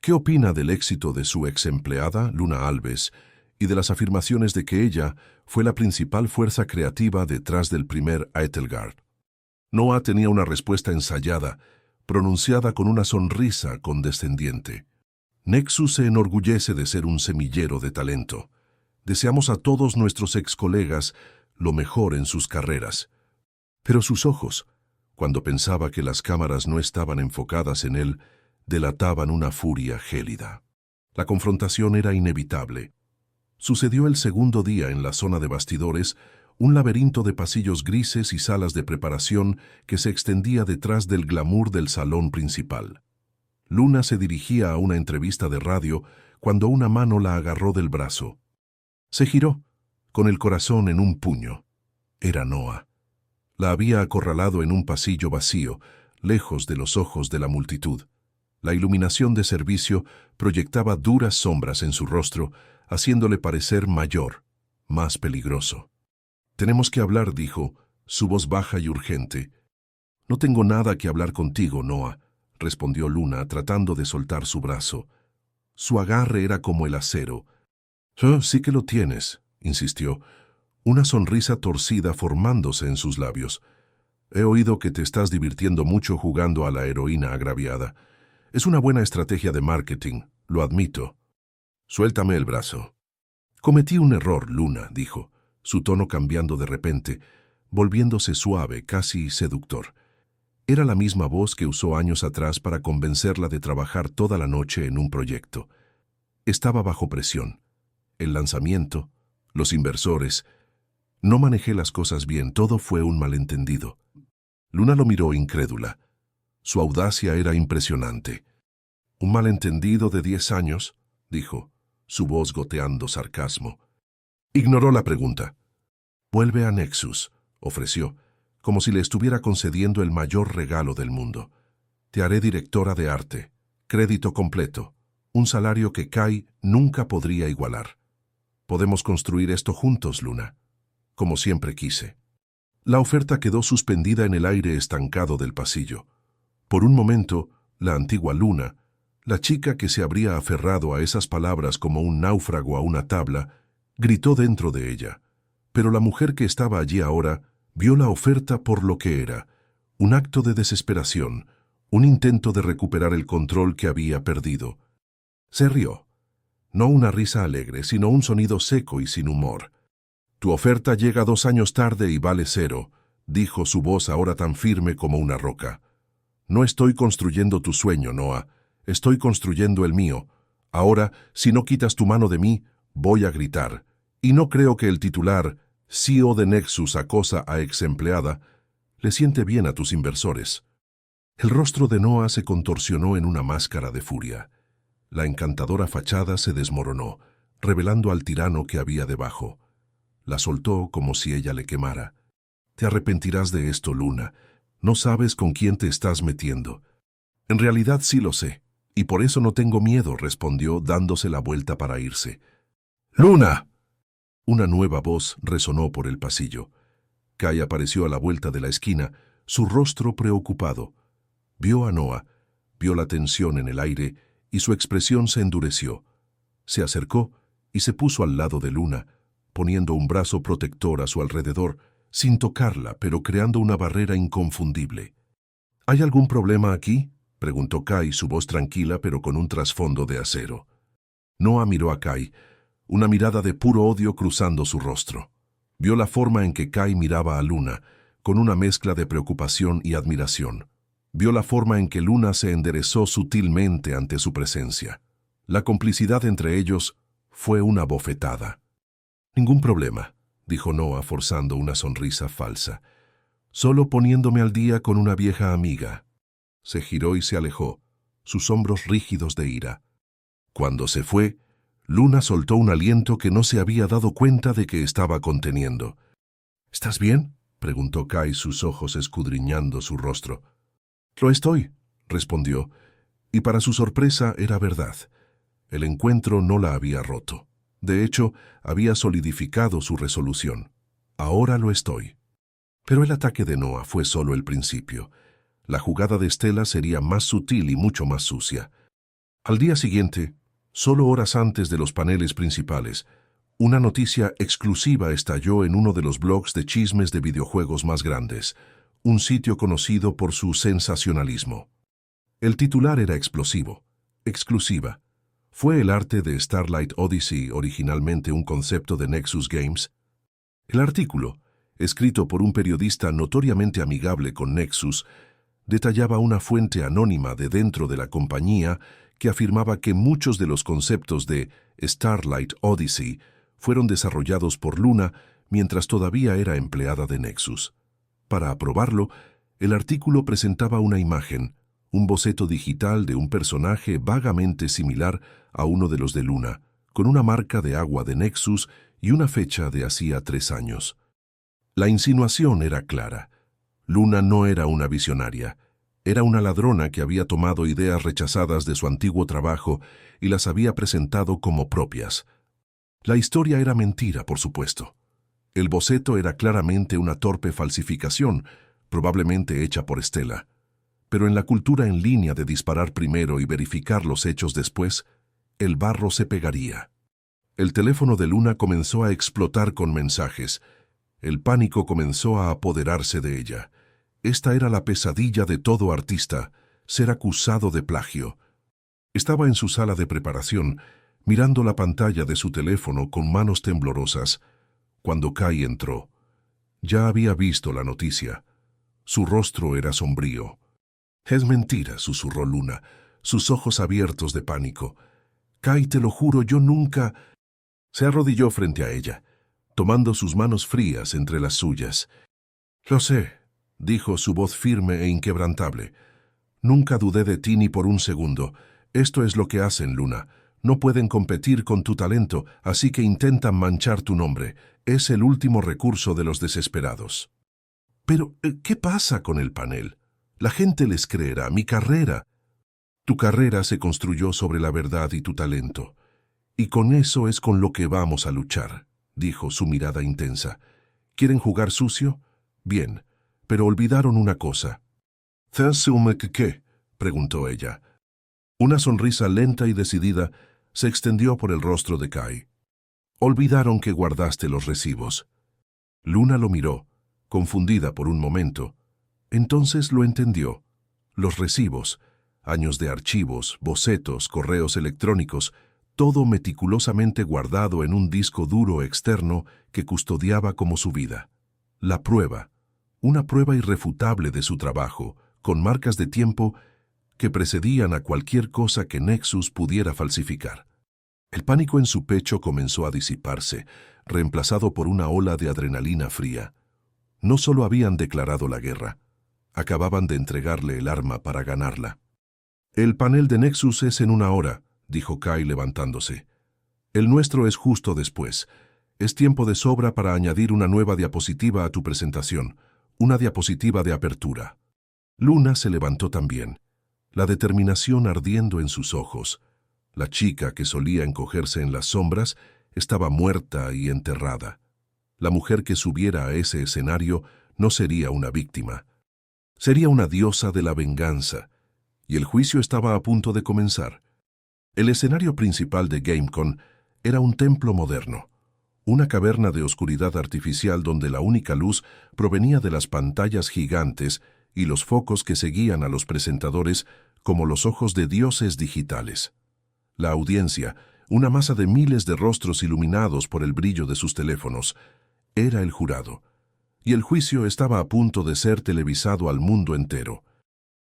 S1: ¿qué opina del éxito de su ex empleada, Luna Alves, y de las afirmaciones de que ella fue la principal fuerza creativa detrás del primer Ethelgard? Noah tenía una respuesta ensayada, pronunciada con una sonrisa condescendiente. Nexus se enorgullece de ser un semillero de talento. Deseamos a todos nuestros ex colegas lo mejor en sus carreras. Pero sus ojos, cuando pensaba que las cámaras no estaban enfocadas en él, delataban una furia gélida. La confrontación era inevitable. Sucedió el segundo día en la zona de bastidores, un laberinto de pasillos grises y salas de preparación que se extendía detrás del glamour del salón principal. Luna se dirigía a una entrevista de radio cuando una mano la agarró del brazo. Se giró, con el corazón en un puño. Era Noah. La había acorralado en un pasillo vacío, lejos de los ojos de la multitud. La iluminación de servicio proyectaba duras sombras en su rostro, haciéndole parecer mayor, más peligroso. «Tenemos que hablar», dijo, su voz baja y urgente. No tengo nada que hablar contigo, Noah, respondió Luna, tratando de soltar su brazo. Su agarre era como el acero. Sí que lo tienes, insistió, una sonrisa torcida formándose en sus labios. He oído que te estás divirtiendo mucho jugando a la heroína agraviada. Es una buena estrategia de marketing, lo admito. Suéltame el brazo. Cometí un error, Luna, dijo, su tono cambiando de repente, volviéndose suave, casi seductor. Era la misma voz que usó años atrás para convencerla de trabajar toda la noche en un proyecto. Estaba bajo presión. El lanzamiento, los inversores. No manejé las cosas bien, todo fue un malentendido. Luna lo miró incrédula. Su audacia era impresionante. «¿Un malentendido de 10 años?» dijo, su voz goteando sarcasmo. Ignoró la pregunta. «Vuelve a Nexus», ofreció, como si le estuviera concediendo el mayor regalo del mundo. «Te haré directora de arte, crédito completo, un salario que Kai nunca podría igualar. Podemos construir esto juntos, Luna, como siempre quise». La oferta quedó suspendida en el aire estancado del pasillo. Por un momento, la antigua Luna, la chica que se habría aferrado a esas palabras como un náufrago a una tabla, gritó dentro de ella. Pero la mujer que estaba allí ahora vio la oferta por lo que era, un acto de desesperación, un intento de recuperar el control que había perdido. Se rió. No una risa alegre, sino un sonido seco y sin humor. «Tu oferta llega 2 años tarde y vale 0», dijo su voz ahora tan firme como una roca. «No estoy construyendo tu sueño, Noah. Estoy construyendo el mío. Ahora, si no quitas tu mano de mí, voy a gritar. Y no creo que el titular, CEO de Nexus acosa a ex empleada, le siente bien a tus inversores». El rostro de Noah se contorsionó en una máscara de furia. La encantadora fachada se desmoronó, revelando al tirano que había debajo. La soltó como si ella le quemara. «Te arrepentirás de esto, Luna. No sabes con quién te estás metiendo». «En realidad sí lo sé, y por eso no tengo miedo», respondió, dándose la vuelta para irse. «¡Luna!». Una nueva voz resonó por el pasillo. Kai apareció a la vuelta de la esquina, su rostro preocupado. Vio a Noah, vio la tensión en el aire y su expresión se endureció. Se acercó y se puso al lado de Luna, poniendo un brazo protector a su alrededor, sin tocarla, pero creando una barrera inconfundible. «¿Hay algún problema aquí?», preguntó Kai, su voz tranquila pero con un trasfondo de acero. Noah miró a Kai, una mirada de puro odio cruzando su rostro. Vio la forma en que Kai miraba a Luna, con una mezcla de preocupación y admiración. Vio la forma en que Luna se enderezó sutilmente ante su presencia. La complicidad entre ellos fue una bofetada. «Ningún problema», dijo Noah forzando una sonrisa falsa. «Solo poniéndome al día con una vieja amiga». Se giró y se alejó, sus hombros rígidos de ira. Cuando se fue, Luna soltó un aliento que no se había dado cuenta de que estaba conteniendo. «¿Estás bien?», preguntó Kai, sus ojos escudriñando su rostro. «Lo estoy», respondió, y para su sorpresa era verdad. El encuentro no la había roto. De hecho, había solidificado su resolución. «Ahora lo estoy». Pero el ataque de Noah fue solo el principio. La jugada de Stella sería más sutil y mucho más sucia. Al día siguiente, solo horas antes de los paneles principales, una noticia exclusiva estalló en uno de los blogs de chismes de videojuegos más grandes, un sitio conocido por su sensacionalismo. El titular era explosivo, exclusiva. ¿Fue el arte de Starlight Odyssey originalmente un concepto de Nexus Games? El artículo, escrito por un periodista notoriamente amigable con Nexus, detallaba una fuente anónima de dentro de la compañía que afirmaba que muchos de los conceptos de Starlight Odyssey fueron desarrollados por Luna mientras todavía era empleada de Nexus. Para aprobarlo, el artículo presentaba una imagen, un boceto digital de un personaje vagamente similar a uno de los de Luna, con una marca de agua de Nexus y una fecha de hacía 3 años. La insinuación era clara. Luna no era una visionaria. Era una ladrona que había tomado ideas rechazadas de su antiguo trabajo y las había presentado como propias. La historia era mentira, por supuesto. El boceto era claramente una torpe falsificación, probablemente hecha por Stella. Pero en la cultura en línea de disparar primero y verificar los hechos después, el barro se pegaría. El teléfono de Luna comenzó a explotar con mensajes. El pánico comenzó a apoderarse de ella. Esta era la pesadilla de todo artista, ser acusado de plagio. Estaba en su sala de preparación, mirando la pantalla de su teléfono con manos temblorosas, cuando Kai entró. Ya había visto la noticia. Su rostro era sombrío. «Es mentira», susurró Luna, sus ojos abiertos de pánico. «Kai, te lo juro, yo nunca...» Se arrodilló frente a ella, tomando sus manos frías entre las suyas. «Lo sé», dijo su voz firme e inquebrantable. «Nunca dudé de ti ni por un segundo. Esto es lo que hacen, Luna. No pueden competir con tu talento, así que intentan manchar tu nombre. Es el último recurso de los desesperados». «Pero, ¿qué pasa con el panel? La gente les creerá, mi carrera». «Tu carrera se construyó sobre la verdad y tu talento. Y con eso es con lo que vamos a luchar», dijo su mirada intensa. «¿Quieren jugar sucio? Bien, pero olvidaron una cosa». «¿Qué?», preguntó ella. Una sonrisa lenta y decidida se extendió por el rostro de Kai. «Olvidaron que guardaste los recibos». Luna lo miró, confundida por un momento. Entonces lo entendió. Los recibos, años de archivos, bocetos, correos electrónicos, todo meticulosamente guardado en un disco duro externo que custodiaba como su vida. La prueba, una prueba irrefutable de su trabajo, con marcas de tiempo que precedían a cualquier cosa que Nexus pudiera falsificar. El pánico en su pecho comenzó a disiparse, reemplazado por una ola de adrenalina fría. No solo habían declarado la guerra, acababan de entregarle el arma para ganarla. «El panel de Nexus es en 1 hora», dijo Kai levantándose. «El nuestro es justo después. Es tiempo de sobra para añadir una nueva diapositiva a tu presentación, una diapositiva de apertura». Luna se levantó también, la determinación ardiendo en sus ojos. La chica que solía encogerse en las sombras estaba muerta y enterrada. La mujer que subiera a ese escenario no sería una víctima. Sería una diosa de la venganza, y el juicio estaba a punto de comenzar. El escenario principal de GameCon era un templo moderno, una caverna de oscuridad artificial donde la única luz provenía de las pantallas gigantes y los focos que seguían a los presentadores como los ojos de dioses digitales. La audiencia, una masa de miles de rostros iluminados por el brillo de sus teléfonos, era el jurado, y el juicio estaba a punto de ser televisado al mundo entero.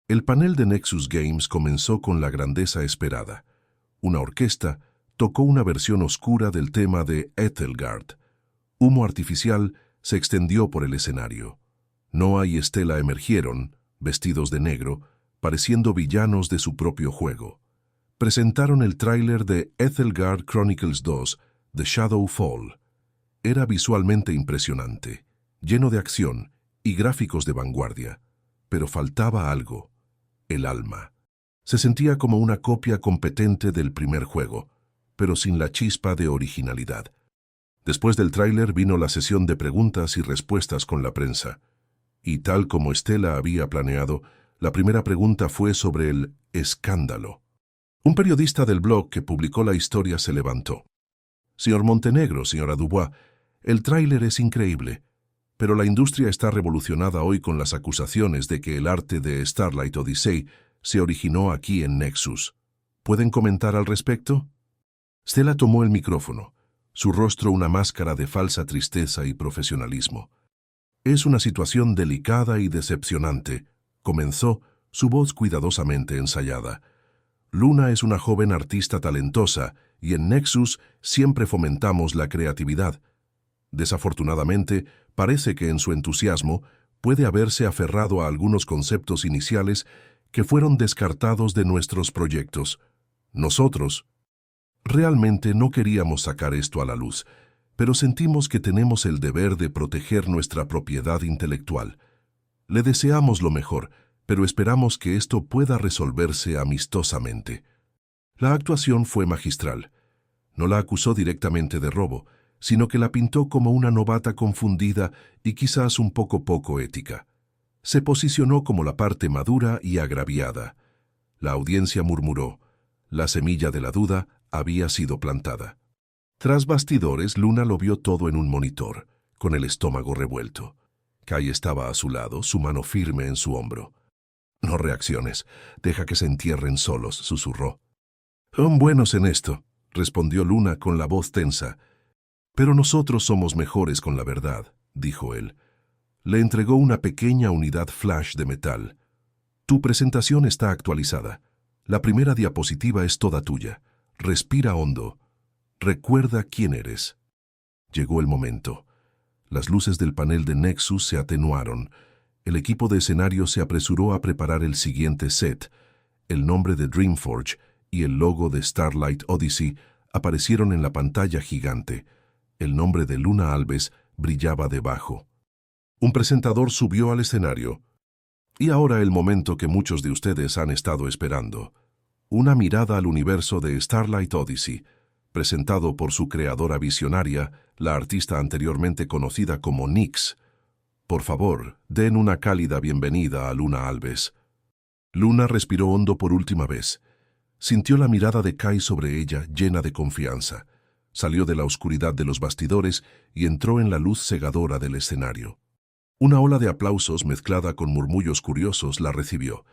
S1: El panel de Nexus Games comenzó con la grandeza esperada. Una orquesta tocó una versión oscura del tema de Ethelgard. Humo artificial se extendió por el escenario. Noah y Stella emergieron, vestidos de negro, pareciendo villanos de su propio juego. Presentaron el tráiler de Ethelgard Chronicles 2, The Shadow Fall. Era visualmente impresionante, lleno de acción y gráficos de vanguardia, pero faltaba algo: el alma. Se sentía como una copia competente del primer juego, pero sin la chispa de originalidad. Después del tráiler vino la sesión de preguntas y respuestas con la prensa. Y tal como Stella había planeado, la primera pregunta fue sobre el escándalo. Un periodista del blog que publicó la historia se levantó. «Señor Montenegro, señora Dubois, el tráiler es increíble, pero la industria está revolucionada hoy con las acusaciones de que el arte de Starlight Odyssey se originó aquí en Nexus. ¿Pueden comentar al respecto?» Stella tomó el micrófono, su rostro una máscara de falsa tristeza y profesionalismo. «Es una situación delicada y decepcionante», comenzó, su voz cuidadosamente ensayada. «Luna es una joven artista talentosa y en Nexus siempre fomentamos la creatividad. Desafortunadamente, parece que en su entusiasmo puede haberse aferrado a algunos conceptos iniciales que fueron descartados de nuestros proyectos. Nosotros realmente no queríamos sacar esto a la luz, pero sentimos que tenemos el deber de proteger nuestra propiedad intelectual. Le deseamos lo mejor, pero esperamos que esto pueda resolverse amistosamente». La actuación fue magistral. No la acusó directamente de robo, sino que la pintó como una novata confundida y quizás un poco ética. se posicionó como la parte madura y agraviada. La audiencia murmuró. La semilla de la duda había sido plantada. Tras bastidores, Luna lo vio todo en un monitor, con el estómago revuelto. Kai estaba a su lado, su mano firme en su hombro. «No reacciones, deja que se entierren solos», susurró. «Son buenos en esto», respondió Luna con la voz tensa. «Pero nosotros somos mejores con la verdad», dijo él. Le entregó una pequeña unidad flash de metal. «Tu presentación está actualizada. La primera diapositiva es toda tuya. Respira hondo. Recuerda quién eres». Llegó el momento. Las luces del panel de Nexus se atenuaron. El equipo de escenario se apresuró a preparar el siguiente set. El nombre de Dreamforge y el logo de Starlight Odyssey aparecieron en la pantalla gigante. El nombre de Luna Alves brillaba debajo. Un presentador subió al escenario. Y ahora el momento que muchos de ustedes han estado esperando. Una mirada al universo de Starlight Odyssey, presentado por su creadora visionaria, la artista anteriormente conocida como Nyx. Por favor, den una cálida bienvenida a Luna Alves. Luna respiró hondo por última vez. Sintió la mirada de Kai sobre ella, llena de confianza. Salió de la oscuridad de los bastidores y entró en la luz cegadora del escenario. Una ola de aplausos mezclada con murmullos curiosos la recibió.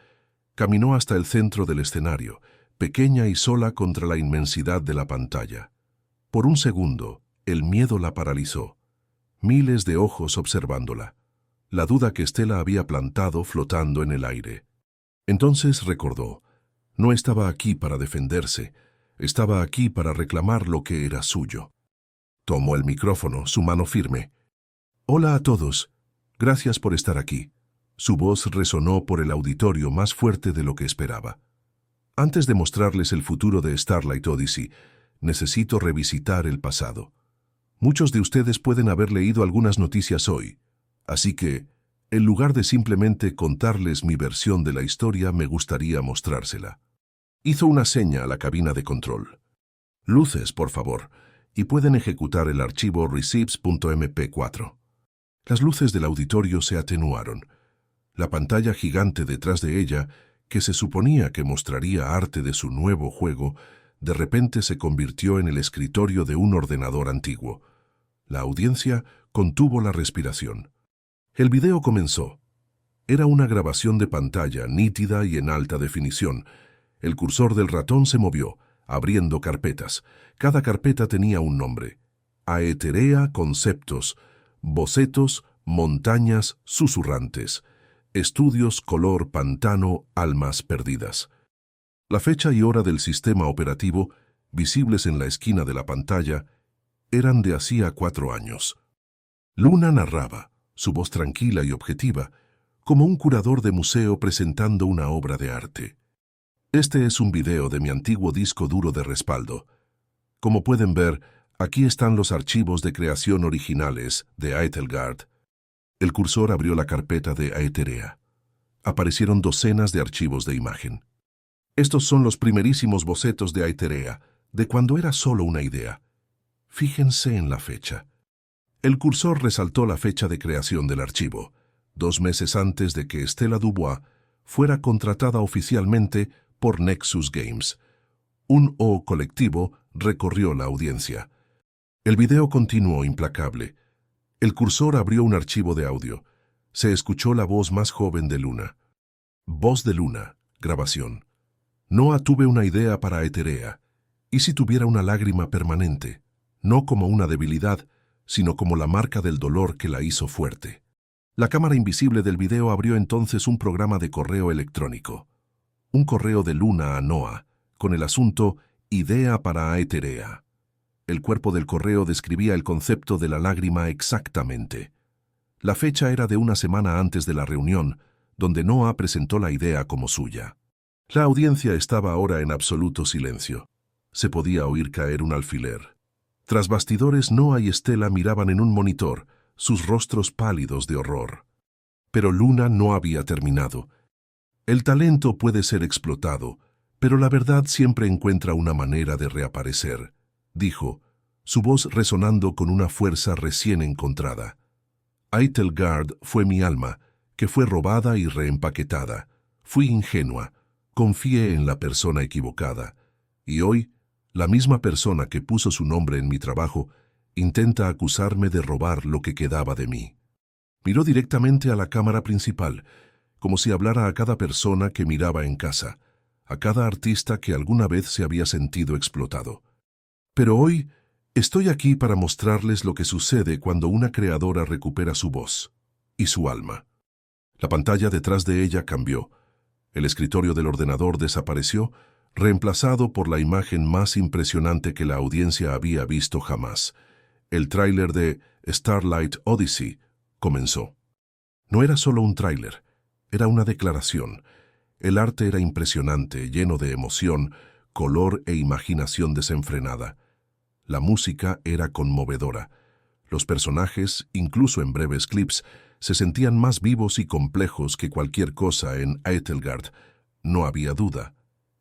S1: Caminó hasta el centro del escenario, pequeña y sola contra la inmensidad de la pantalla. Por un segundo, el miedo la paralizó. Miles de ojos observándola. La duda que Stella había plantado flotando en el aire. Entonces recordó. No estaba aquí para defenderse. Estaba aquí para reclamar lo que era suyo. Tomó el micrófono, su mano firme. «Hola a todos. Gracias por estar aquí». Su voz resonó por el auditorio más fuerte de lo que esperaba. «Antes de mostrarles el futuro de Starlight Odyssey, necesito revisitar el pasado. Muchos de ustedes pueden haber leído algunas noticias hoy, así que, en lugar de simplemente contarles mi versión de la historia, me gustaría mostrársela». Hizo una seña a la cabina de control. «Luces, por favor, y pueden ejecutar el archivo receipts.mp4». Las luces del auditorio se atenuaron. La pantalla gigante detrás de ella, que se suponía que mostraría arte de su nuevo juego, de repente se convirtió en el escritorio de un ordenador antiguo. La audiencia contuvo la respiración. El video comenzó. Era una grabación de pantalla nítida y en alta definición. El cursor del ratón se movió, abriendo carpetas. Cada carpeta tenía un nombre. Aetherea Conceptos, Bocetos, Montañas Susurrantes, Estudios Color Pantano Almas Perdidas. La fecha y hora del sistema operativo, visibles en la esquina de la pantalla, eran de hacía 4 años. Luna narraba, su voz tranquila y objetiva, como un curador de museo presentando una obra de arte. Este es un video de mi antiguo disco duro de respaldo. Como pueden ver, aquí están los archivos de creación originales de Aethelgard. El cursor abrió la carpeta de Aetherea. Aparecieron docenas de archivos de imagen. Estos son los primerísimos bocetos de Aetherea, de cuando era solo una idea. Fíjense en la fecha. El cursor resaltó la fecha de creación del archivo, 2 meses antes de que Stella Dubois fuera contratada oficialmente por Nexus Games. Un O colectivo recorrió la audiencia. El video continuó implacable. El cursor abrió un archivo de audio. Se escuchó la voz más joven de Luna. Voz de Luna, grabación. «No tuve una idea para Aetherea. ¿Y si tuviera una lágrima permanente? No como una debilidad, sino como la marca del dolor que la hizo fuerte». La cámara invisible del video abrió entonces un programa de correo electrónico. Un correo de Luna a Noah, con el asunto «Idea para Aetherea». El cuerpo del correo describía el concepto de la lágrima exactamente. La fecha era de una semana antes de la reunión, donde Noah presentó la idea como suya. La audiencia estaba ahora en absoluto silencio. Se podía oír caer un alfiler. Tras bastidores, Noah y Stella miraban en un monitor, sus rostros pálidos de horror. Pero Luna no había terminado. El talento puede ser explotado, pero la verdad siempre encuentra una manera de reaparecer, dijo, su voz resonando con una fuerza recién encontrada. Aethelgard fue mi alma, que fue robada y reempaquetada. Fui ingenua, confié en la persona equivocada, y hoy, la misma persona que puso su nombre en mi trabajo intenta acusarme de robar lo que quedaba de mí. Miró directamente a la cámara principal, como si hablara a cada persona que miraba en casa, a cada artista que alguna vez se había sentido explotado. Pero hoy estoy aquí para mostrarles lo que sucede cuando una creadora recupera su voz y su alma. La pantalla detrás de ella cambió. El escritorio del ordenador desapareció, reemplazado por la imagen más impresionante que la audiencia había visto jamás. El tráiler de Starlight Odyssey comenzó. No era solo un tráiler, era una declaración. El arte era impresionante, lleno de emoción, color e imaginación desenfrenada. La música era conmovedora. Los personajes, incluso en breves clips, se sentían más vivos y complejos que cualquier cosa en Etelgard. No había duda.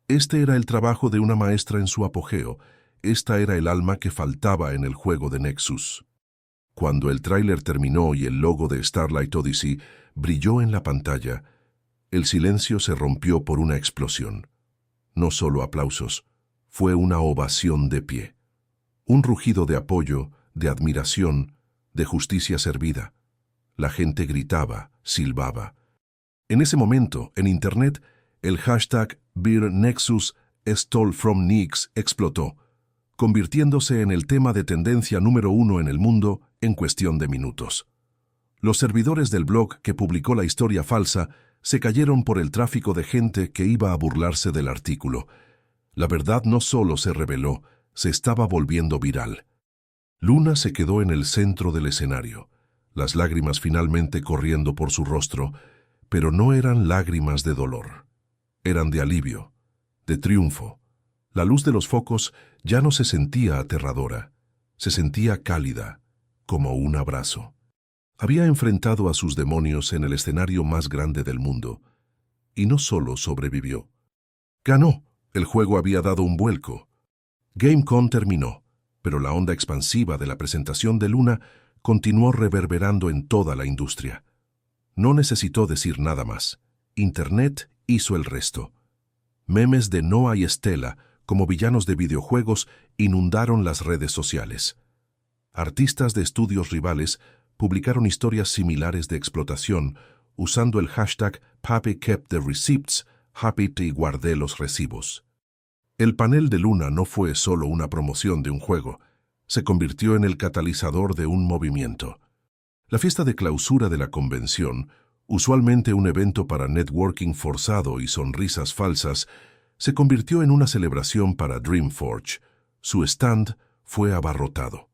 S1: Este era el trabajo de una maestra en su apogeo. Esta era el alma que faltaba en el juego de Nexus. Cuando el tráiler terminó y el logo de Starlight Odyssey brilló en la pantalla, el silencio se rompió por una explosión. No solo aplausos, fue una ovación de pie. Un rugido de apoyo, de admiración, de justicia servida. La gente gritaba, silbaba. En ese momento, en Internet, el hashtag #BeerNexus Stole from Nix explotó, convirtiéndose en el tema de tendencia número 1 en el mundo en cuestión de minutos. Los servidores del blog que publicó la historia falsa se cayeron por el tráfico de gente que iba a burlarse del artículo. La verdad no solo se reveló, se estaba volviendo viral. Luna se quedó en el centro del escenario, las lágrimas finalmente corriendo por su rostro, pero no eran lágrimas de dolor. Eran de alivio, de triunfo. La luz de los focos ya no se sentía aterradora, se sentía cálida, como un abrazo. Había enfrentado a sus demonios en el escenario más grande del mundo, y no solo sobrevivió. Ganó, el juego había dado un vuelco. GameCon terminó, pero la onda expansiva de la presentación de Luna continuó reverberando en toda la industria. No necesitó decir nada más. Internet hizo el resto. Memes de Noah y Stella, como villanos de videojuegos, inundaron las redes sociales. Artistas de estudios rivales publicaron historias similares de explotación usando el hashtag Papi kept the receipts, Happy y guardé los recibos. El panel de Luna no fue solo una promoción de un juego, se convirtió en el catalizador de un movimiento. La fiesta de clausura de la convención, usualmente un evento para networking forzado y sonrisas falsas, se convirtió en una celebración para Dreamforge. Su stand fue abarrotado.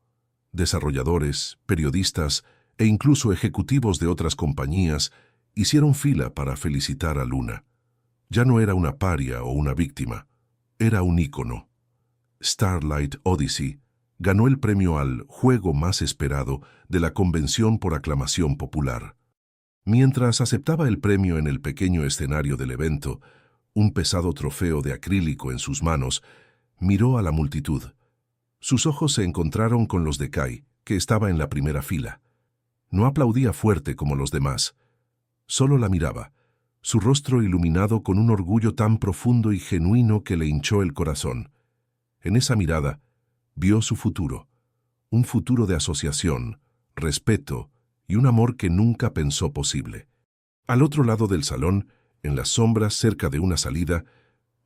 S1: Desarrolladores, periodistas e incluso ejecutivos de otras compañías hicieron fila para felicitar a Luna. Ya no era una paria o una víctima, era un ícono. Starlight Odyssey ganó el premio al juego más esperado de la convención por aclamación popular. Mientras aceptaba el premio en el pequeño escenario del evento, un pesado trofeo de acrílico en sus manos, miró a la multitud. Sus ojos se encontraron con los de Kai, que estaba en la primera fila. No aplaudía fuerte como los demás. Solo la miraba, su rostro iluminado con un orgullo tan profundo y genuino que le hinchó el corazón. En esa mirada, vio su futuro, un futuro de asociación, respeto y un amor que nunca pensó posible. Al otro lado del salón, en las sombras cerca de una salida,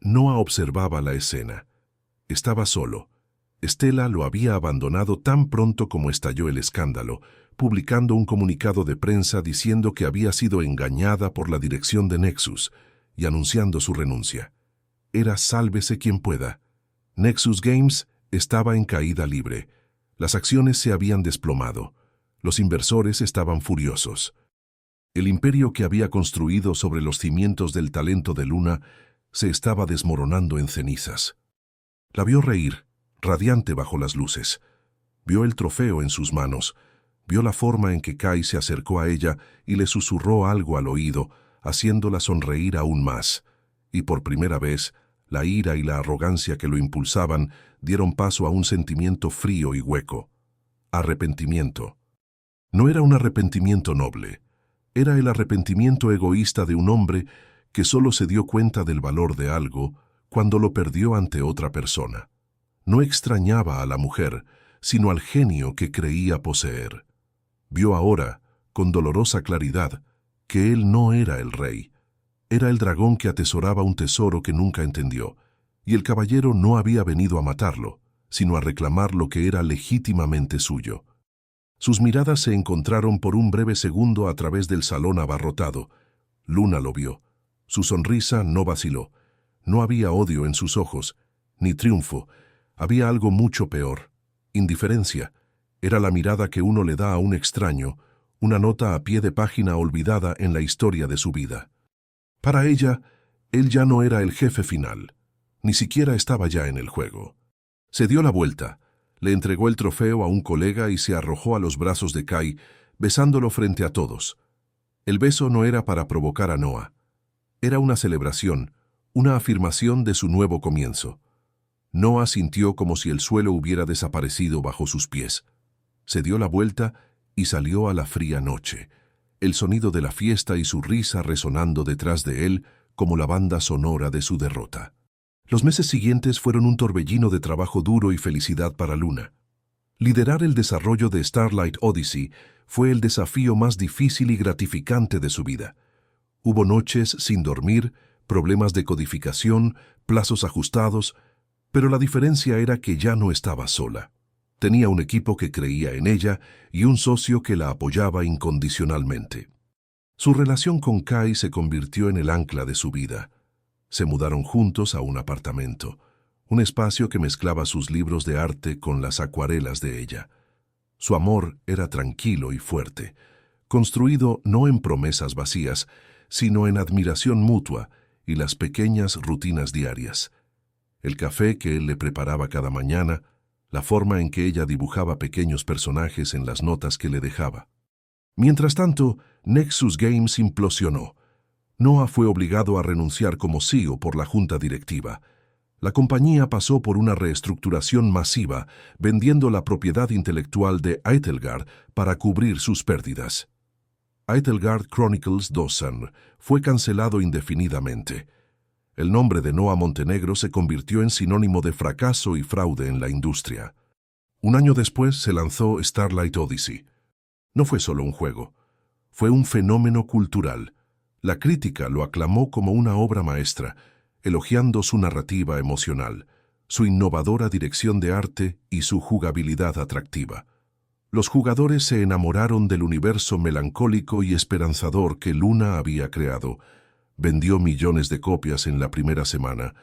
S1: Noah observaba la escena. Estaba solo. Stella lo había abandonado tan pronto como estalló el escándalo, publicando un comunicado de prensa diciendo que había sido engañada por la dirección de Nexus y anunciando su renuncia. Era sálvese quien pueda. Nexus Games estaba en caída libre. Las acciones se habían desplomado. Los inversores estaban furiosos. El imperio que había construido sobre los cimientos del talento de Luna se estaba desmoronando en cenizas. La vio reír, radiante bajo las luces. Vio el trofeo en sus manos. Vio la forma en que Kai se acercó a ella y le susurró algo al oído, haciéndola sonreír aún más. Y por primera vez, la ira y la arrogancia que lo impulsaban dieron paso a un sentimiento frío y hueco. Arrepentimiento. No era un arrepentimiento noble. Era el arrepentimiento egoísta de un hombre que solo se dio cuenta del valor de algo cuando lo perdió ante otra persona. No extrañaba a la mujer, sino al genio que creía poseer. Vio ahora, con dolorosa claridad, que él no era el rey. Era el dragón que atesoraba un tesoro que nunca entendió, y el caballero no había venido a matarlo, sino a reclamar lo que era legítimamente suyo. Sus miradas se encontraron por un breve segundo a través del salón abarrotado. Luna lo vio. Su sonrisa no vaciló. No había odio en sus ojos, ni triunfo. Había algo mucho peor. Indiferencia. Era la mirada que uno le da a un extraño, una nota a pie de página olvidada en la historia de su vida. Para ella, él ya no era el jefe final. Ni siquiera estaba ya en el juego. Se dio la vuelta, le entregó el trofeo a un colega y se arrojó a los brazos de Kai, besándolo frente a todos. El beso no era para provocar a Noah. Era una celebración, una afirmación de su nuevo comienzo. Noah sintió como si el suelo hubiera desaparecido bajo sus pies. Se dio la vuelta y salió a la fría noche, el sonido de la fiesta y su risa resonando detrás de él como la banda sonora de su derrota. Los meses siguientes fueron un torbellino de trabajo duro y felicidad para Luna. Liderar el desarrollo de Starlight Odyssey fue el desafío más difícil y gratificante de su vida. Hubo noches sin dormir, problemas de codificación, plazos ajustados, pero la diferencia era que ya no estaba sola. Tenía un equipo que creía en ella y un socio que la apoyaba incondicionalmente. Su relación con Kai se convirtió en el ancla de su vida. Se mudaron juntos a un apartamento, un espacio que mezclaba sus libros de arte con las acuarelas de ella. Su amor era tranquilo y fuerte, construido no en promesas vacías, sino en admiración mutua y las pequeñas rutinas diarias. El café que él le preparaba cada mañana, la forma en que ella dibujaba pequeños personajes en las notas que le dejaba. Mientras tanto, Nexus Games implosionó. Noah fue obligado a renunciar como CEO por la junta directiva. La compañía pasó por una reestructuración masiva, vendiendo la propiedad intelectual de Eitelgard para cubrir sus pérdidas. Eitelgard Chronicles 2 fue cancelado indefinidamente. El nombre de Noah Montenegro se convirtió en sinónimo de fracaso y fraude en la industria. Un año después se lanzó Starlight Odyssey. No fue solo un juego, fue un fenómeno cultural. La crítica lo aclamó como una obra maestra, elogiando su narrativa emocional, su innovadora dirección de arte y su jugabilidad atractiva. Los jugadores se enamoraron del universo melancólico y esperanzador que Luna había creado. Vendió millones de copias en la primera semana.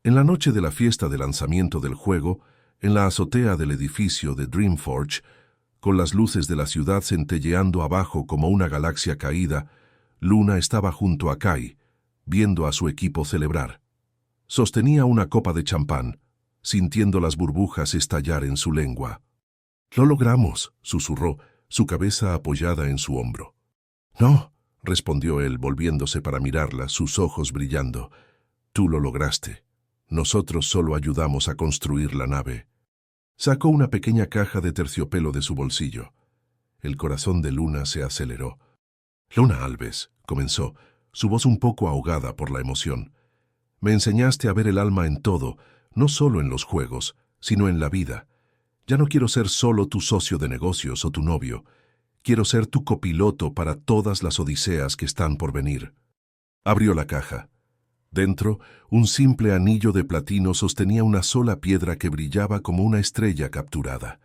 S1: En la noche de la fiesta de lanzamiento del juego, en la azotea del edificio de Dreamforge, con las luces de la ciudad centelleando abajo como una galaxia caída, Luna estaba junto a Kai, viendo a su equipo celebrar. Sostenía una copa de champán, sintiendo las burbujas estallar en su lengua. «Lo logramos», susurró, su cabeza apoyada en su hombro. «No», respondió él, volviéndose para mirarla, sus ojos brillando. «Tú lo lograste. Nosotros solo ayudamos a construir la nave». Sacó una pequeña caja de terciopelo de su bolsillo. El corazón de Luna se aceleró. «Luna Alves», comenzó, su voz un poco ahogada por la emoción. «Me enseñaste a ver el alma en todo, no solo en los juegos, sino en la vida. Ya no quiero ser solo tu socio de negocios o tu novio. Quiero ser tu copiloto para todas las odiseas que están por venir». Abrió la caja. Dentro, un simple anillo de platino sostenía una sola piedra que brillaba como una estrella capturada.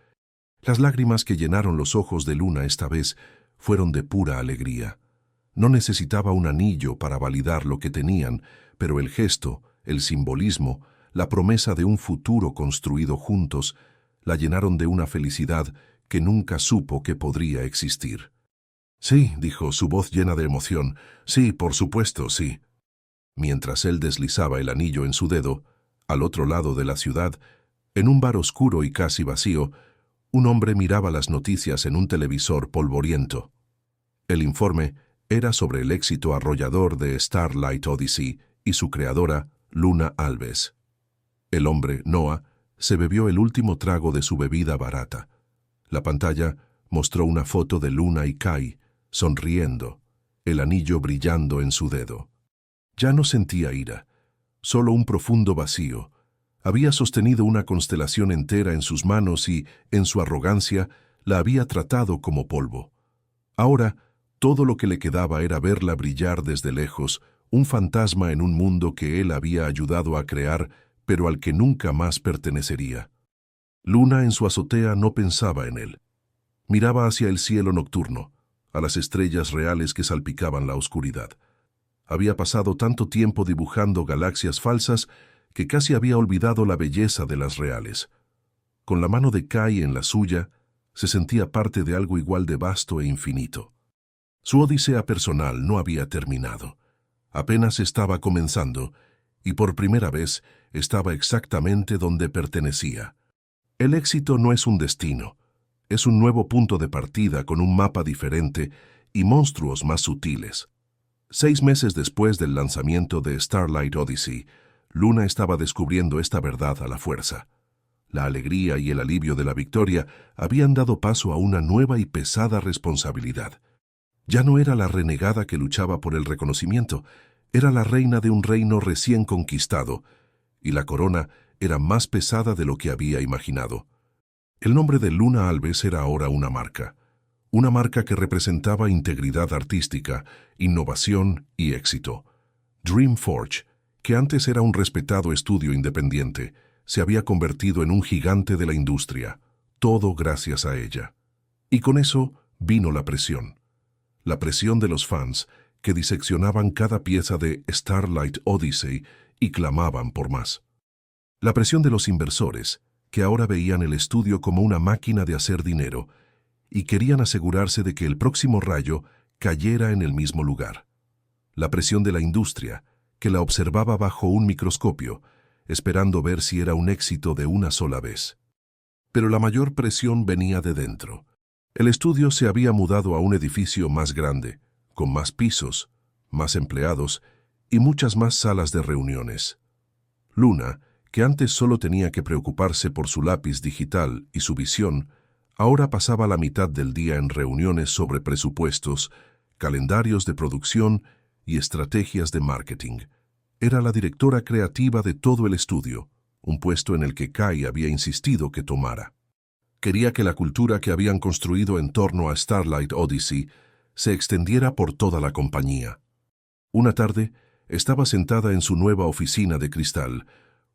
S1: Las lágrimas que llenaron los ojos de Luna esta vez fueron de pura alegría. No necesitaba un anillo para validar lo que tenían, pero el gesto, el simbolismo, la promesa de un futuro construido juntos, la llenaron de una felicidad que nunca supo que podría existir. «Sí», dijo, su voz llena de emoción. «Sí, por supuesto, sí». Mientras él deslizaba el anillo en su dedo, al otro lado de la ciudad, en un bar oscuro y casi vacío, un hombre miraba las noticias en un televisor polvoriento. El informe era sobre el éxito arrollador de Starlight Odyssey y su creadora, Luna Alves. El hombre, Noah, se bebió el último trago de su bebida barata. La pantalla mostró una foto de Luna y Kai, sonriendo, el anillo brillando en su dedo. Ya no sentía ira, solo un profundo vacío. Había sostenido una constelación entera en sus manos y, en su arrogancia, la había tratado como polvo. Ahora, todo lo que le quedaba era verla brillar desde lejos, un fantasma en un mundo que él había ayudado a crear, pero al que nunca más pertenecería. Luna en su azotea no pensaba en él. Miraba hacia el cielo nocturno, a las estrellas reales que salpicaban la oscuridad. Había pasado tanto tiempo dibujando galaxias falsas que casi había olvidado la belleza de las reales. Con la mano de Kai en la suya, se sentía parte de algo igual de vasto e infinito. Su odisea personal no había terminado. Apenas estaba comenzando, y por primera vez estaba exactamente donde pertenecía. El éxito no es un destino, es un nuevo punto de partida con un mapa diferente y monstruos más sutiles. 6 meses después del lanzamiento de Starlight Odyssey, Luna estaba descubriendo esta verdad a la fuerza. La alegría y el alivio de la victoria habían dado paso a una nueva y pesada responsabilidad. Ya no era la renegada que luchaba por el reconocimiento, era la reina de un reino recién conquistado, y la corona era más pesada de lo que había imaginado. El nombre de Luna Alves era ahora una marca que representaba integridad artística, innovación y éxito. Dreamforge, que antes era un respetado estudio independiente, se había convertido en un gigante de la industria, todo gracias a ella. Y con eso vino la presión de los fans que diseccionaban cada pieza de Starlight Odyssey y clamaban por más. La presión de los inversores, que ahora veían el estudio como una máquina de hacer dinero y querían asegurarse de que el próximo rayo cayera en el mismo lugar. La presión de la industria, que la observaba bajo un microscopio, esperando ver si era un éxito de una sola vez. Pero la mayor presión venía de dentro. El estudio se había mudado a un edificio más grande, con más pisos, más empleados y muchas más salas de reuniones. Luna, que antes solo tenía que preocuparse por su lápiz digital y su visión, ahora pasaba la mitad del día en reuniones sobre presupuestos, calendarios de producción y estrategias de marketing. Era la directora creativa de todo el estudio, un puesto en el que Kai había insistido que tomara. Quería que la cultura que habían construido en torno a Starlight Odyssey se extendiera por toda la compañía. Una tarde, estaba sentada en su nueva oficina de cristal,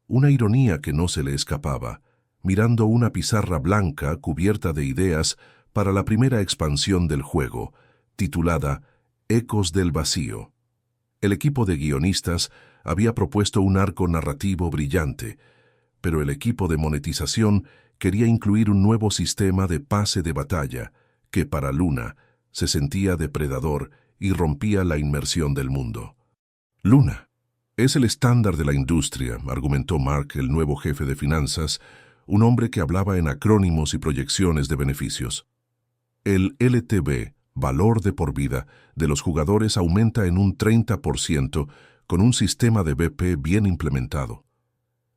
S1: una ironía que no se le escapaba, mirando una pizarra blanca cubierta de ideas para la primera expansión del juego, titulada Ecos del Vacío. El equipo de guionistas había propuesto un arco narrativo brillante, pero el equipo de monetización quería incluir un nuevo sistema de pase de batalla que, para Luna, se sentía depredador y rompía la inmersión del mundo. Luna es el estándar de la industria, argumentó Mark, el nuevo jefe de finanzas, un hombre que hablaba en acrónimos y proyecciones de beneficios. El LTV, valor de por vida, de los jugadores aumenta en un 30% con un sistema de BP bien implementado.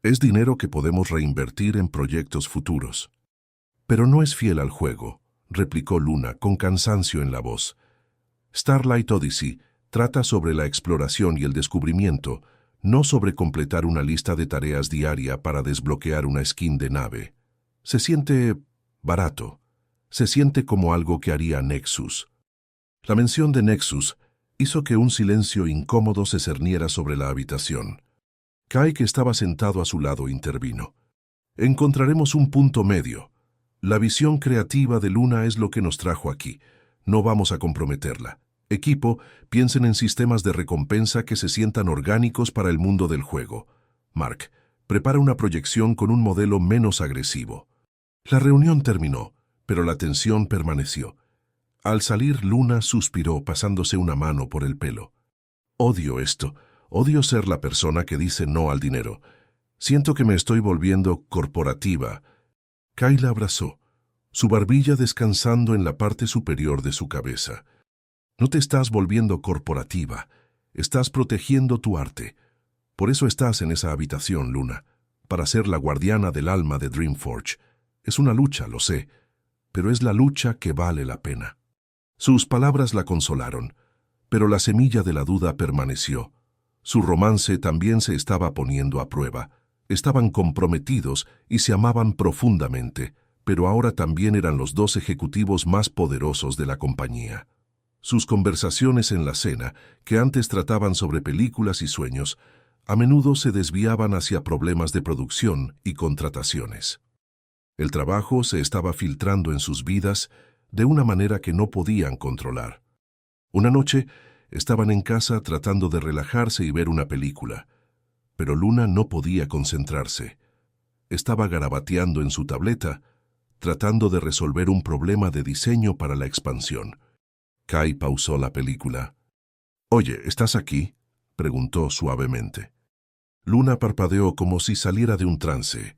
S1: Es dinero que podemos reinvertir en proyectos futuros. Pero no es fiel al juego, replicó Luna con cansancio en la voz. Starlight Odyssey trata sobre la exploración y el descubrimiento, no sobre completar una lista de tareas diaria para desbloquear una skin de nave. Se siente barato. Se siente como algo que haría Nexus. La mención de Nexus hizo que un silencio incómodo se cerniera sobre la habitación. Kai, que estaba sentado a su lado, intervino. Encontraremos un punto medio. La visión creativa de Luna es lo que nos trajo aquí. No vamos a comprometerla. Equipo, piensen en sistemas de recompensa que se sientan orgánicos para el mundo del juego. Mark, prepara una proyección con un modelo menos agresivo. La reunión terminó, pero la tensión permaneció. Al salir, Luna suspiró pasándose una mano por el pelo. Odio esto. Odio ser la persona que dice no al dinero. Siento que me estoy volviendo corporativa. Kai la abrazó, su barbilla descansando en la parte superior de su cabeza. No te estás volviendo corporativa. Estás protegiendo tu arte. Por eso estás en esa habitación, Luna, para ser la guardiana del alma de Dreamforge. Es una lucha, lo sé, pero es la lucha que vale la pena. Sus palabras la consolaron. Pero la semilla de la duda permaneció. Su romance también se estaba poniendo a prueba. Estaban comprometidos y se amaban profundamente, pero ahora también eran los dos ejecutivos más poderosos de la compañía. Sus conversaciones en la cena, que antes trataban sobre películas y sueños, a menudo se desviaban hacia problemas de producción y contrataciones. El trabajo se estaba filtrando en sus vidas de una manera que no podían controlar. Una noche, estaban en casa tratando de relajarse y ver una película, pero Luna no podía concentrarse. Estaba garabateando en su tableta, tratando de resolver un problema de diseño para la expansión. Kai pausó la película. «Oye, ¿estás aquí?», preguntó suavemente. Luna parpadeó como si saliera de un trance.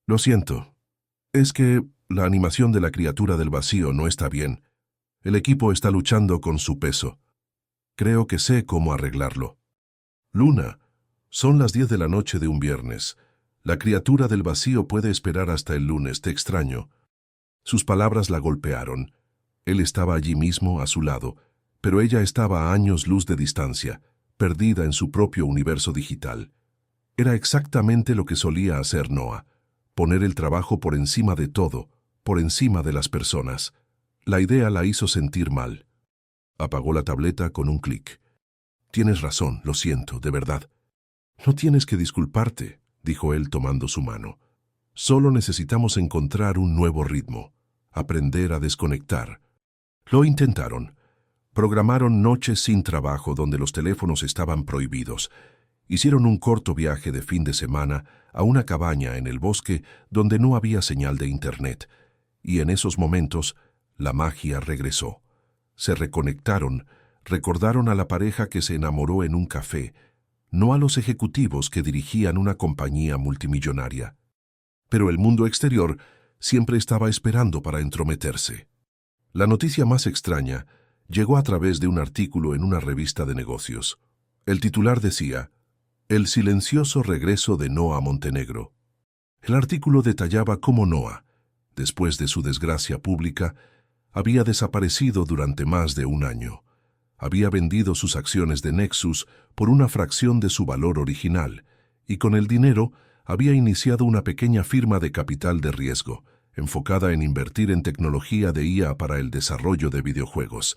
S1: «Lo siento. Es que la animación de la criatura del vacío no está bien. El equipo está luchando con su peso. Creo que sé cómo arreglarlo». «Luna, son las 10 de la noche de un viernes. La criatura del vacío puede esperar hasta el lunes, te extraño». Sus palabras la golpearon. Él estaba allí mismo, a su lado, pero ella estaba a años luz de distancia, perdida en su propio universo digital. Era exactamente lo que solía hacer Noah, poner el trabajo por encima de todo, por encima de las personas. La idea la hizo sentir mal. Apagó la tableta con un clic. «Tienes razón, lo siento, de verdad». «No tienes que disculparte», dijo él tomando su mano. «Solo necesitamos encontrar un nuevo ritmo, aprender a desconectar». Lo intentaron. Programaron noches sin trabajo donde los teléfonos estaban prohibidos. Hicieron un corto viaje de fin de semana a una cabaña en el bosque donde no había señal de internet. Y en esos momentos, la magia regresó. Se reconectaron, recordaron a la pareja que se enamoró en un café, no a los ejecutivos que dirigían una compañía multimillonaria. Pero el mundo exterior siempre estaba esperando para entrometerse. La noticia más extraña llegó a través de un artículo en una revista de negocios. El titular decía: «El silencioso regreso de Noah Montenegro». El artículo detallaba cómo Noah, después de su desgracia pública, había desaparecido durante más de un año. Había vendido sus acciones de Nexus por una fracción de su valor original y con el dinero había iniciado una pequeña firma de capital de riesgo, enfocada en invertir en tecnología de IA para el desarrollo de videojuegos.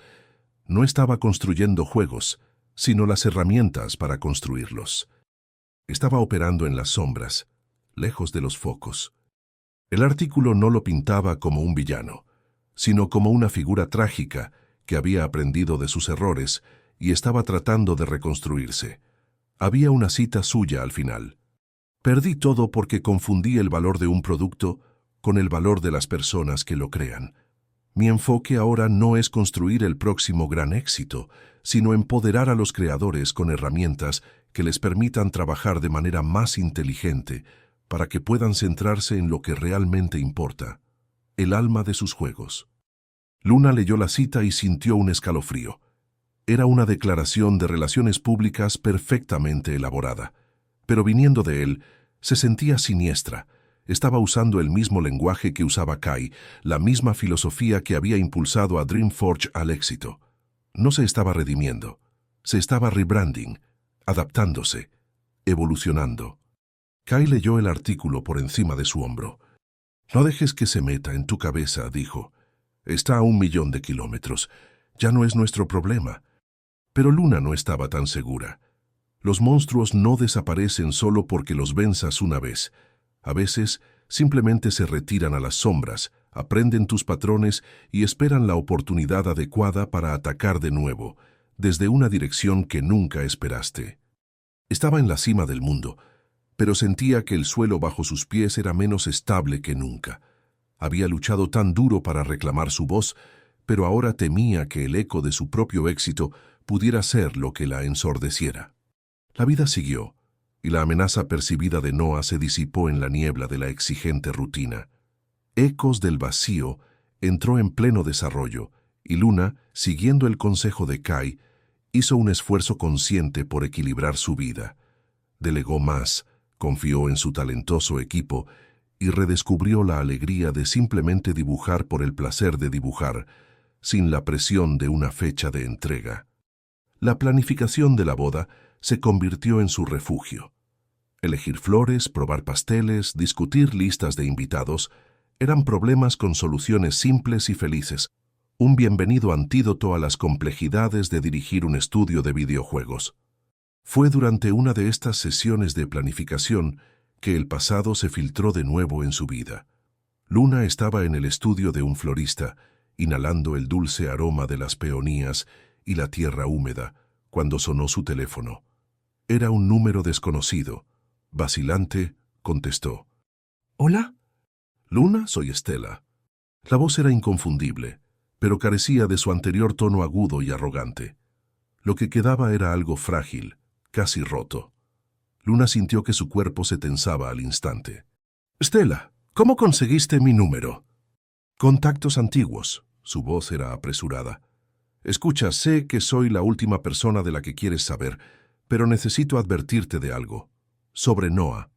S1: No estaba construyendo juegos, sino las herramientas para construirlos. Estaba operando en las sombras, lejos de los focos. El artículo no lo pintaba como un villano, sino como una figura trágica que había aprendido de sus errores y estaba tratando de reconstruirse. Había una cita suya al final. «Perdí todo porque confundí el valor de un producto con el valor de las personas que lo crean. Mi enfoque ahora no es construir el próximo gran éxito, sino empoderar a los creadores con herramientas que les permitan trabajar de manera más inteligente para que puedan centrarse en lo que realmente importa, el alma de sus juegos». Luna leyó la cita y sintió un escalofrío. Era una declaración de relaciones públicas perfectamente elaborada, pero viniendo de él, se sentía siniestra. Estaba usando el mismo lenguaje que usaba Kai, la misma filosofía que había impulsado a Dreamforge al éxito. No se estaba redimiendo, se estaba rebranding, adaptándose, evolucionando. Kai leyó el artículo por encima de su hombro. «No dejes que se meta en tu cabeza», dijo. «Está a 1.000.000 de kilómetros. Ya no es nuestro problema». Pero Luna no estaba tan segura. Los monstruos no desaparecen solo porque los venzas una vez. A veces, simplemente se retiran a las sombras, aprenden tus patrones y esperan la oportunidad adecuada para atacar de nuevo, desde una dirección que nunca esperaste. Estaba en la cima del mundo, pero sentía que el suelo bajo sus pies era menos estable que nunca. Había luchado tan duro para reclamar su voz, pero ahora temía que el eco de su propio éxito pudiera ser lo que la ensordeciera. La vida siguió, y la amenaza percibida de Noah se disipó en la niebla de la exigente rutina. Ecos del Vacío entró en pleno desarrollo, y Luna, siguiendo el consejo de Kai, hizo un esfuerzo consciente por equilibrar su vida. Delegó más, confió en su talentoso equipo y redescubrió la alegría de simplemente dibujar por el placer de dibujar, sin la presión de una fecha de entrega. La planificación de la boda se convirtió en su refugio. Elegir flores, probar pasteles, discutir listas de invitados, eran problemas con soluciones simples y felices, un bienvenido antídoto a las complejidades de dirigir un estudio de videojuegos. Fue durante una de estas sesiones de planificación que el pasado se filtró de nuevo en su vida. Luna estaba en el estudio de un florista, inhalando el dulce aroma de las peonías y la tierra húmeda, cuando sonó su teléfono. Era un número desconocido. Vacilante, contestó. «¿Hola?» «Luna, soy Estela». La voz era inconfundible, pero carecía de su anterior tono agudo y arrogante. Lo que quedaba era algo frágil, casi roto. Luna sintió que su cuerpo se tensaba al instante. «Estela, ¿cómo conseguiste mi número?» «Contactos antiguos». Su voz era apresurada. «Escucha, sé que soy la última persona de la que quieres saber, pero necesito advertirte de algo. Sobre Noah».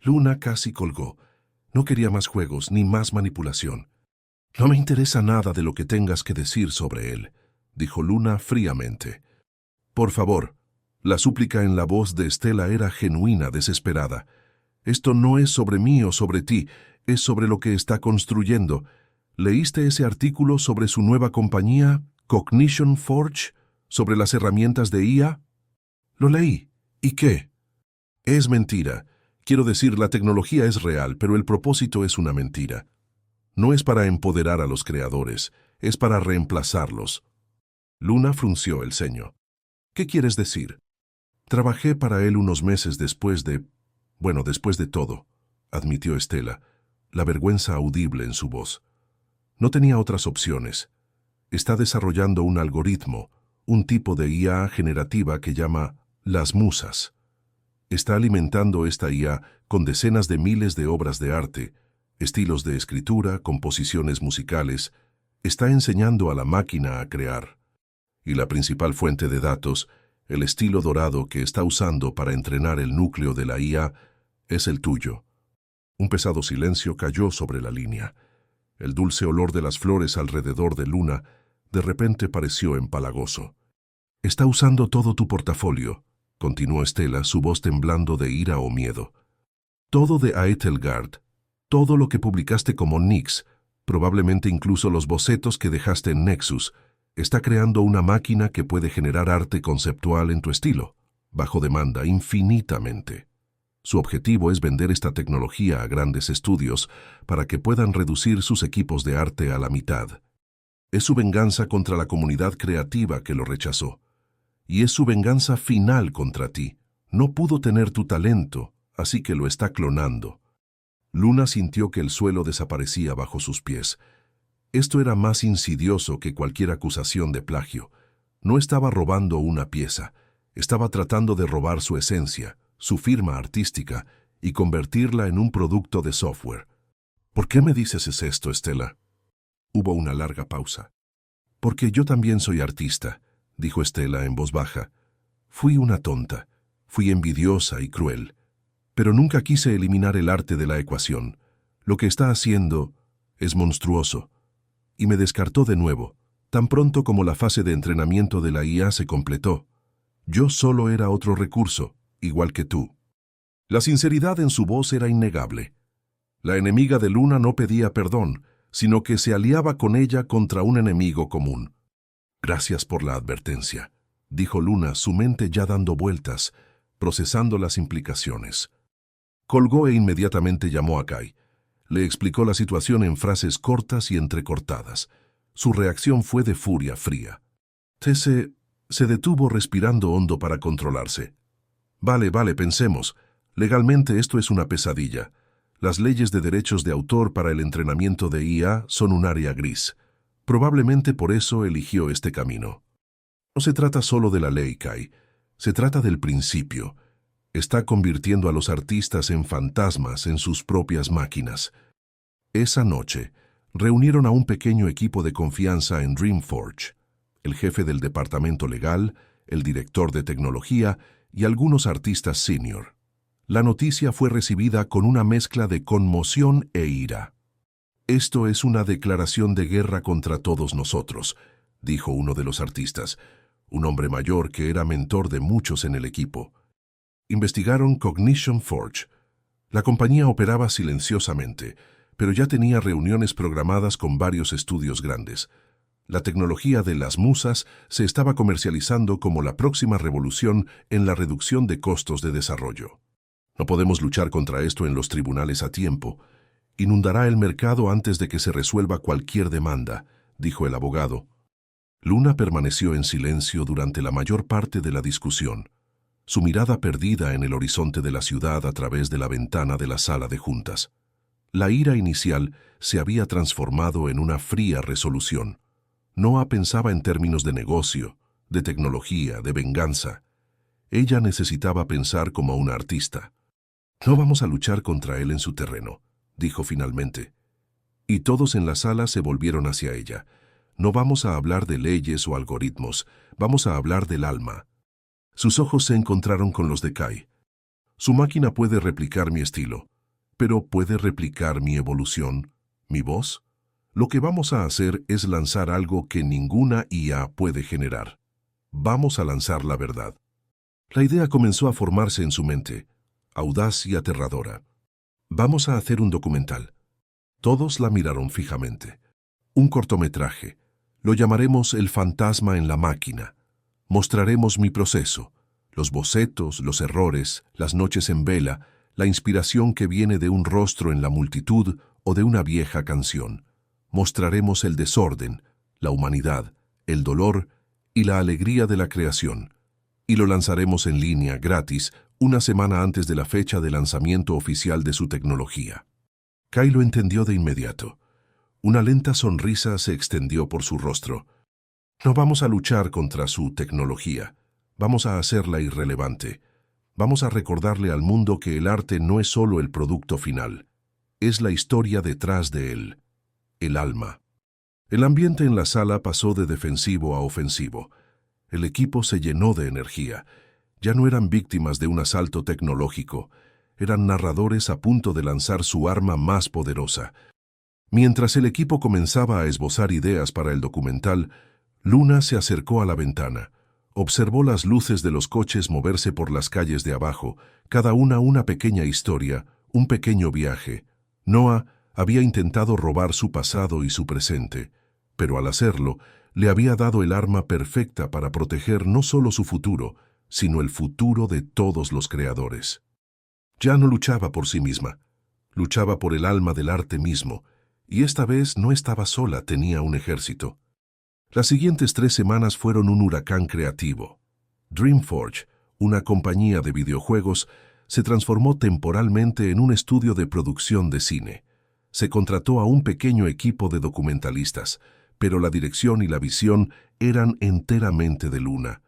S1: Luna casi colgó. No quería más juegos ni más manipulación. «No me interesa nada de lo que tengas que decir sobre él», dijo Luna fríamente. «Por favor». La súplica en la voz de Estela era genuina, desesperada. «Esto no es sobre mí o sobre ti, es sobre lo que está construyendo. ¿Leíste ese artículo sobre su nueva compañía, Cognition Forge, sobre las herramientas de IA?» «Lo leí. ¿Y qué?» «Es mentira. Quiero decir, la tecnología es real, pero el propósito es una mentira. No es para empoderar a los creadores, es para reemplazarlos». Luna frunció el ceño. «¿Qué quieres decir?» «Trabajé para él unos meses después de todo», admitió Estela, la vergüenza audible en su voz. «No tenía otras opciones. Está desarrollando un algoritmo, un tipo de IA generativa que llama las musas. Está alimentando esta IA con decenas de miles de obras de arte, estilos de escritura, composiciones musicales. Está enseñando a la máquina a crear. Y la principal fuente de datos, el estilo dorado que está usando para entrenar el núcleo de la IA, es el tuyo». Un pesado silencio cayó sobre la línea. El dulce olor de las flores alrededor de Luna de repente pareció empalagoso. «Está usando todo tu portafolio», continuó Estela, su voz temblando de ira o miedo. «Todo de Aethelgard, todo lo que publicaste como Nyx, probablemente incluso los bocetos que dejaste en Nexus. Está creando una máquina que puede generar arte conceptual en tu estilo, bajo demanda, infinitamente. Su objetivo es vender esta tecnología a grandes estudios para que puedan reducir sus equipos de arte a la mitad. Es su venganza contra la comunidad creativa que lo rechazó. Y es su venganza final contra ti. No pudo tener tu talento, así que lo está clonando». Luna sintió que el suelo desaparecía bajo sus pies. Esto era más insidioso que cualquier acusación de plagio. No estaba robando una pieza, estaba tratando de robar su esencia, su firma artística, y convertirla en un producto de software. «¿Por qué me dices esto, Estela?» Hubo una larga pausa. «Porque yo también soy artista», dijo Estela en voz baja. «Fui una tonta, fui envidiosa y cruel, pero nunca quise eliminar el arte de la ecuación. Lo que está haciendo es monstruoso». Y me descartó de nuevo, tan pronto como la fase de entrenamiento de la IA se completó. Yo solo era otro recurso, igual que tú». La sinceridad en su voz era innegable. La enemiga de Luna no pedía perdón, sino que se aliaba con ella contra un enemigo común. «Gracias por la advertencia», dijo Luna, su mente ya dando vueltas, procesando las implicaciones. Colgó e inmediatamente llamó a Kai. Le explicó la situación en frases cortas y entrecortadas. Su reacción fue de furia fría. Tese se detuvo respirando hondo para controlarse. Vale, pensemos. Legalmente esto es una pesadilla. Las leyes de derechos de autor para el entrenamiento de IA son un área gris. Probablemente por eso eligió este camino. No se trata solo de la ley, Kai. Se trata del principio. Está convirtiendo a los artistas en fantasmas en sus propias máquinas. Esa noche, reunieron a un pequeño equipo de confianza en Dreamforge, el jefe del departamento legal, el director de tecnología y algunos artistas senior. La noticia fue recibida con una mezcla de conmoción e ira. «Esto es una declaración de guerra contra todos nosotros», dijo uno de los artistas. un hombre mayor que era mentor de muchos en el equipo. Investigaron Cognition Forge. La compañía operaba silenciosamente, pero ya tenía reuniones programadas con varios estudios grandes. La tecnología de las musas se estaba comercializando como la próxima revolución en la reducción de costos de desarrollo. No podemos luchar contra esto en los tribunales a tiempo. Inundará el mercado antes de que se resuelva cualquier demanda, dijo el abogado. Luna permaneció en silencio durante la mayor parte de la discusión, su mirada perdida en el horizonte de la ciudad a través de la ventana de la sala de juntas. La ira inicial se había transformado en una fría resolución. Noah pensaba en términos de negocio, de tecnología, de venganza. Ella necesitaba pensar como una artista. No vamos a luchar contra él en su terreno, dijo finalmente. Y todos en la sala se volvieron hacia ella. No vamos a hablar de leyes o algoritmos, vamos a hablar del alma. Sus ojos se encontraron con los de Kai. Su máquina puede replicar mi estilo, pero ¿puede replicar mi evolución, mi voz? Lo que vamos a hacer es lanzar algo que ninguna IA puede generar. Vamos a lanzar la verdad. La idea comenzó a formarse en su mente, audaz y aterradora. Vamos a hacer un documental. Todos la miraron fijamente. Un cortometraje. Lo llamaremos El fantasma en la máquina. Mostraremos mi proceso, los bocetos, los errores, las noches en vela, la inspiración que viene de un rostro en la multitud o de una vieja canción. Mostraremos el desorden, la humanidad, el dolor y la alegría de la creación. Y lo lanzaremos en línea, gratis, una semana antes de la fecha de lanzamiento oficial de su tecnología. Kai lo entendió de inmediato. Una lenta sonrisa se extendió por su rostro. No vamos a luchar contra su tecnología. Vamos a hacerla irrelevante. Vamos a recordarle al mundo que el arte no es solo el producto final. Es la historia detrás de él. El alma. El ambiente en la sala pasó de defensivo a ofensivo. El equipo se llenó de energía. Ya no eran víctimas de un asalto tecnológico. Eran narradores a punto de lanzar su arma más poderosa. Mientras el equipo comenzaba a esbozar ideas para el documental, Luna se acercó a la ventana. Observó las luces de los coches moverse por las calles de abajo, cada una pequeña historia, un pequeño viaje. Noah había intentado robar su pasado y su presente, pero al hacerlo, le había dado el arma perfecta para proteger no solo su futuro, sino el futuro de todos los creadores. Ya no luchaba por sí misma, luchaba por el alma del arte mismo, y esta vez no estaba sola, tenía un ejército. Las siguientes 3 semanas fueron un huracán creativo. Dreamforge, una compañía de videojuegos, se transformó temporalmente en un estudio de producción de cine. Se contrató a un pequeño equipo de documentalistas, pero la dirección y la visión eran enteramente de Luna.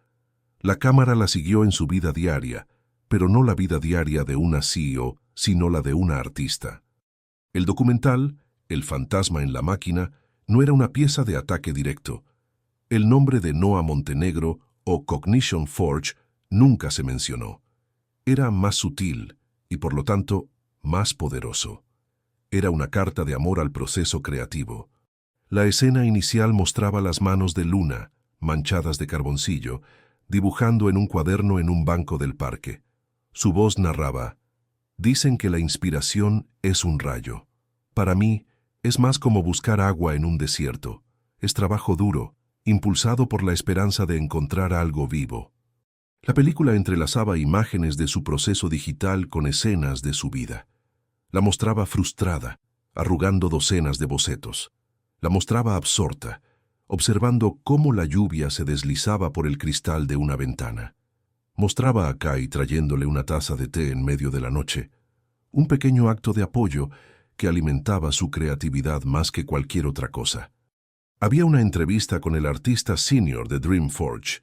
S1: La cámara la siguió en su vida diaria, pero no la vida diaria de una CEO, sino la de una artista. El documental, El fantasma en la máquina, no era una pieza de ataque directo. El nombre de Noah Montenegro o Cognition Forge nunca se mencionó. Era más sutil y, por lo tanto, más poderoso. Era una carta de amor al proceso creativo. La escena inicial mostraba las manos de Luna, manchadas de carboncillo, dibujando en un cuaderno en un banco del parque. Su voz narraba: «Dicen que la inspiración es un rayo. Para mí, es más como buscar agua en un desierto. Es trabajo duro, impulsado por la esperanza de encontrar algo vivo». La película entrelazaba imágenes de su proceso digital con escenas de su vida. La mostraba frustrada, arrugando docenas de bocetos. La mostraba absorta, observando cómo la lluvia se deslizaba por el cristal de una ventana. Mostraba a Kai trayéndole una taza de té en medio de la noche, un pequeño acto de apoyo que alimentaba su creatividad más que cualquier otra cosa. Había una entrevista con el artista senior de Dreamforge,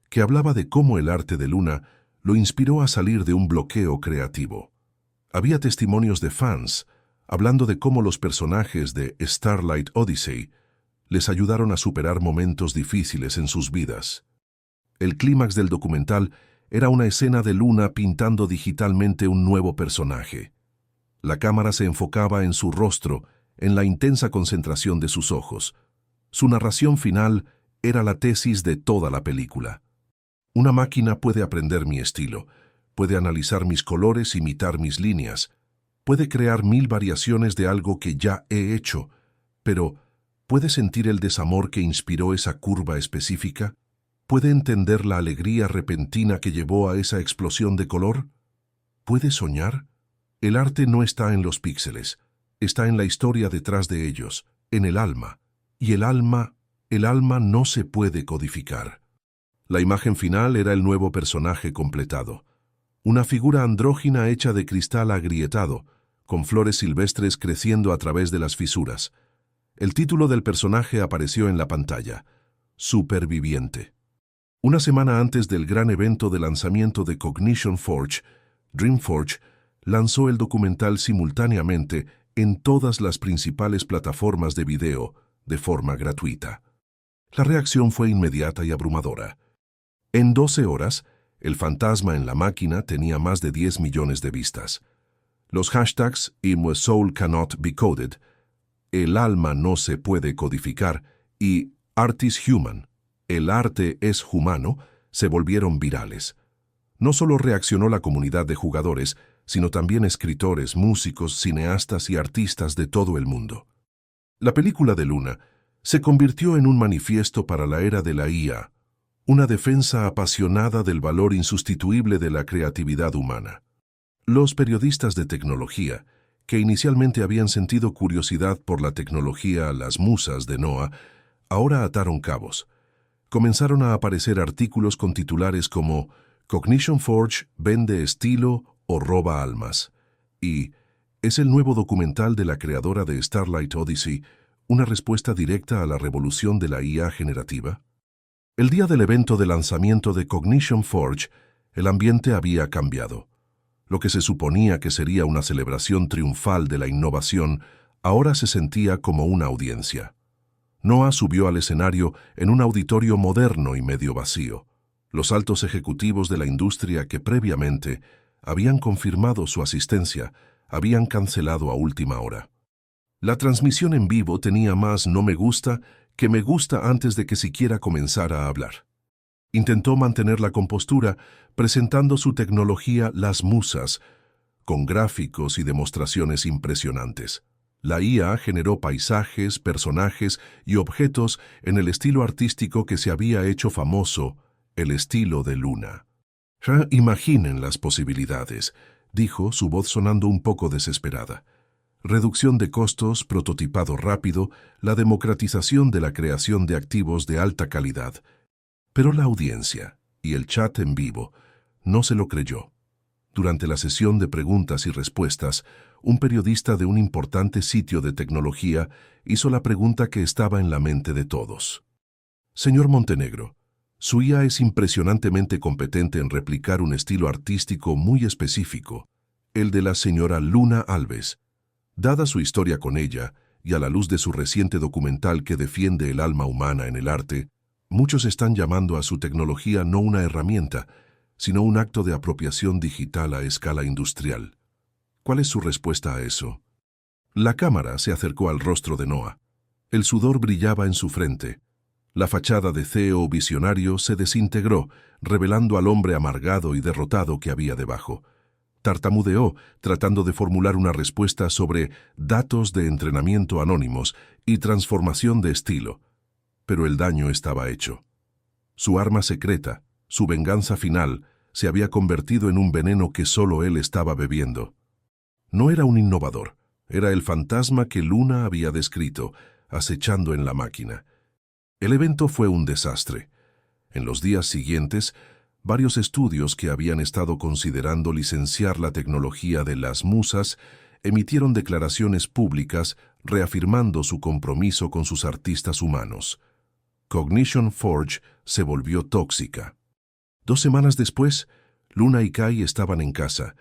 S1: que hablaba de cómo el arte de Luna lo inspiró a salir de un bloqueo creativo. Había testimonios de fans, hablando de cómo los personajes de Starlight Odyssey les ayudaron a superar momentos difíciles en sus vidas. El clímax del documental era una escena de Luna pintando digitalmente un nuevo personaje. La cámara se enfocaba en su rostro, en la intensa concentración de sus ojos. Su narración final era la tesis de toda la película. Una máquina puede aprender mi estilo, puede analizar mis colores, imitar mis líneas, puede crear 1000 variaciones de algo que ya he hecho, pero ¿puede sentir el desamor que inspiró esa curva específica? ¿Puede entender la alegría repentina que llevó a esa explosión de color? ¿Puede soñar? El arte no está en los píxeles, está en la historia detrás de ellos, en el alma. Y el alma no se puede codificar. La imagen final era el nuevo personaje completado. Una figura andrógina hecha de cristal agrietado, con flores silvestres creciendo a través de las fisuras. El título del personaje apareció en la pantalla: Superviviente. Una semana antes del gran evento de lanzamiento de Cognition Forge, Dreamforge lanzó el documental simultáneamente en todas las principales plataformas de video, de forma gratuita. La reacción fue inmediata y abrumadora. En 12 horas, el fantasma en la máquina tenía más de 10 millones de vistas. Los hashtags "My soul cannot be coded", "El alma no se puede codificar" y "Art is human", "El arte es humano", se volvieron virales. No solo reaccionó la comunidad de jugadores, sino también escritores, músicos, cineastas y artistas de todo el mundo. La película de Luna se convirtió en un manifiesto para la era de la IA, una defensa apasionada del valor insustituible de la creatividad humana. Los periodistas de tecnología, que inicialmente habían sentido curiosidad por la tecnología, las musas de Noah, ahora ataron cabos. Comenzaron a aparecer artículos con titulares como "Cognition Forge vende estilo o roba almas" y "¿Es el nuevo documental de la creadora de Starlight Odyssey una respuesta directa a la revolución de la IA generativa?". El día del evento de lanzamiento de Cognition Forge, el ambiente había cambiado. Lo que se suponía que sería una celebración triunfal de la innovación, ahora se sentía como una audiencia. Noah subió al escenario en un auditorio moderno y medio vacío. Los altos ejecutivos de la industria que previamente habían confirmado su asistencia habían cancelado a última hora. La transmisión en vivo tenía más "no me gusta" que "me gusta" antes de que siquiera comenzara a hablar. Intentó mantener la compostura presentando su tecnología Las Musas, con gráficos y demostraciones impresionantes. La IA generó paisajes, personajes y objetos en el estilo artístico que se había hecho famoso, el estilo de Luna. "Ya imaginen las posibilidades", dijo, su voz sonando un poco desesperada. Reducción de costos, prototipado rápido, la democratización de la creación de activos de alta calidad. Pero la audiencia y el chat en vivo no se lo creyó. Durante la sesión de preguntas y respuestas, un periodista de un importante sitio de tecnología hizo la pregunta que estaba en la mente de todos. "Señor Montenegro, su IA es impresionantemente competente en replicar un estilo artístico muy específico, el de la señora Luna Alves. Dada su historia con ella, y a la luz de su reciente documental que defiende el alma humana en el arte, muchos están llamando a su tecnología no una herramienta, sino un acto de apropiación digital a escala industrial. ¿Cuál es su respuesta a eso?". La cámara se acercó al rostro de Noah. El sudor brillaba en su frente. La fachada de CEO visionario se desintegró, revelando al hombre amargado y derrotado que había debajo. Tartamudeó, tratando de formular una respuesta sobre datos de entrenamiento anónimos y transformación de estilo. Pero el daño estaba hecho. Su arma secreta, su venganza final, se había convertido en un veneno que solo él estaba bebiendo. No era un innovador, era el fantasma que Luna había descrito, acechando en la máquina. El evento fue un desastre. En los días siguientes, varios estudios que habían estado considerando licenciar la tecnología de las musas emitieron declaraciones públicas reafirmando su compromiso con sus artistas humanos. Cognition Forge se volvió tóxica. 2 semanas después, Luna y Kai estaban en casa,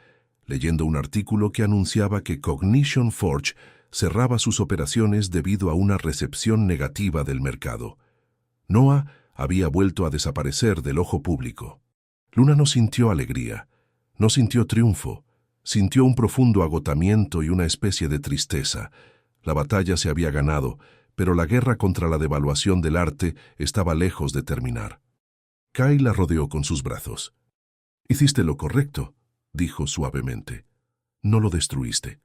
S1: leyendo un artículo que anunciaba que Cognition Forge cerraba sus operaciones debido a una recepción negativa del mercado. Noah había vuelto a desaparecer del ojo público. Luna no sintió alegría, no sintió triunfo, sintió un profundo agotamiento y una especie de tristeza. La batalla se había ganado, pero la guerra contra la devaluación del arte estaba lejos de terminar. Kai la rodeó con sus brazos. «Hiciste lo correcto», dijo suavemente. «No lo destruiste.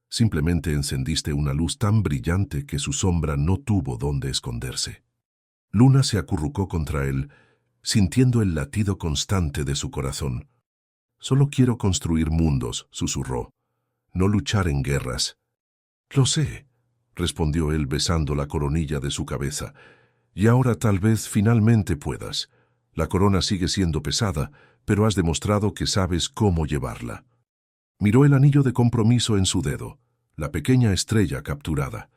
S1: Simplemente encendiste una luz tan brillante que su sombra no tuvo dónde esconderse». Luna se acurrucó contra él, sintiendo el latido constante de su corazón. «Solo quiero construir mundos», susurró. «No luchar en guerras». «Lo sé», respondió él besando la coronilla de su cabeza. «Y ahora tal vez finalmente puedas. La corona sigue siendo pesada, pero has demostrado que sabes cómo llevarla». Miró el anillo de compromiso en su dedo, la pequeña estrella capturada.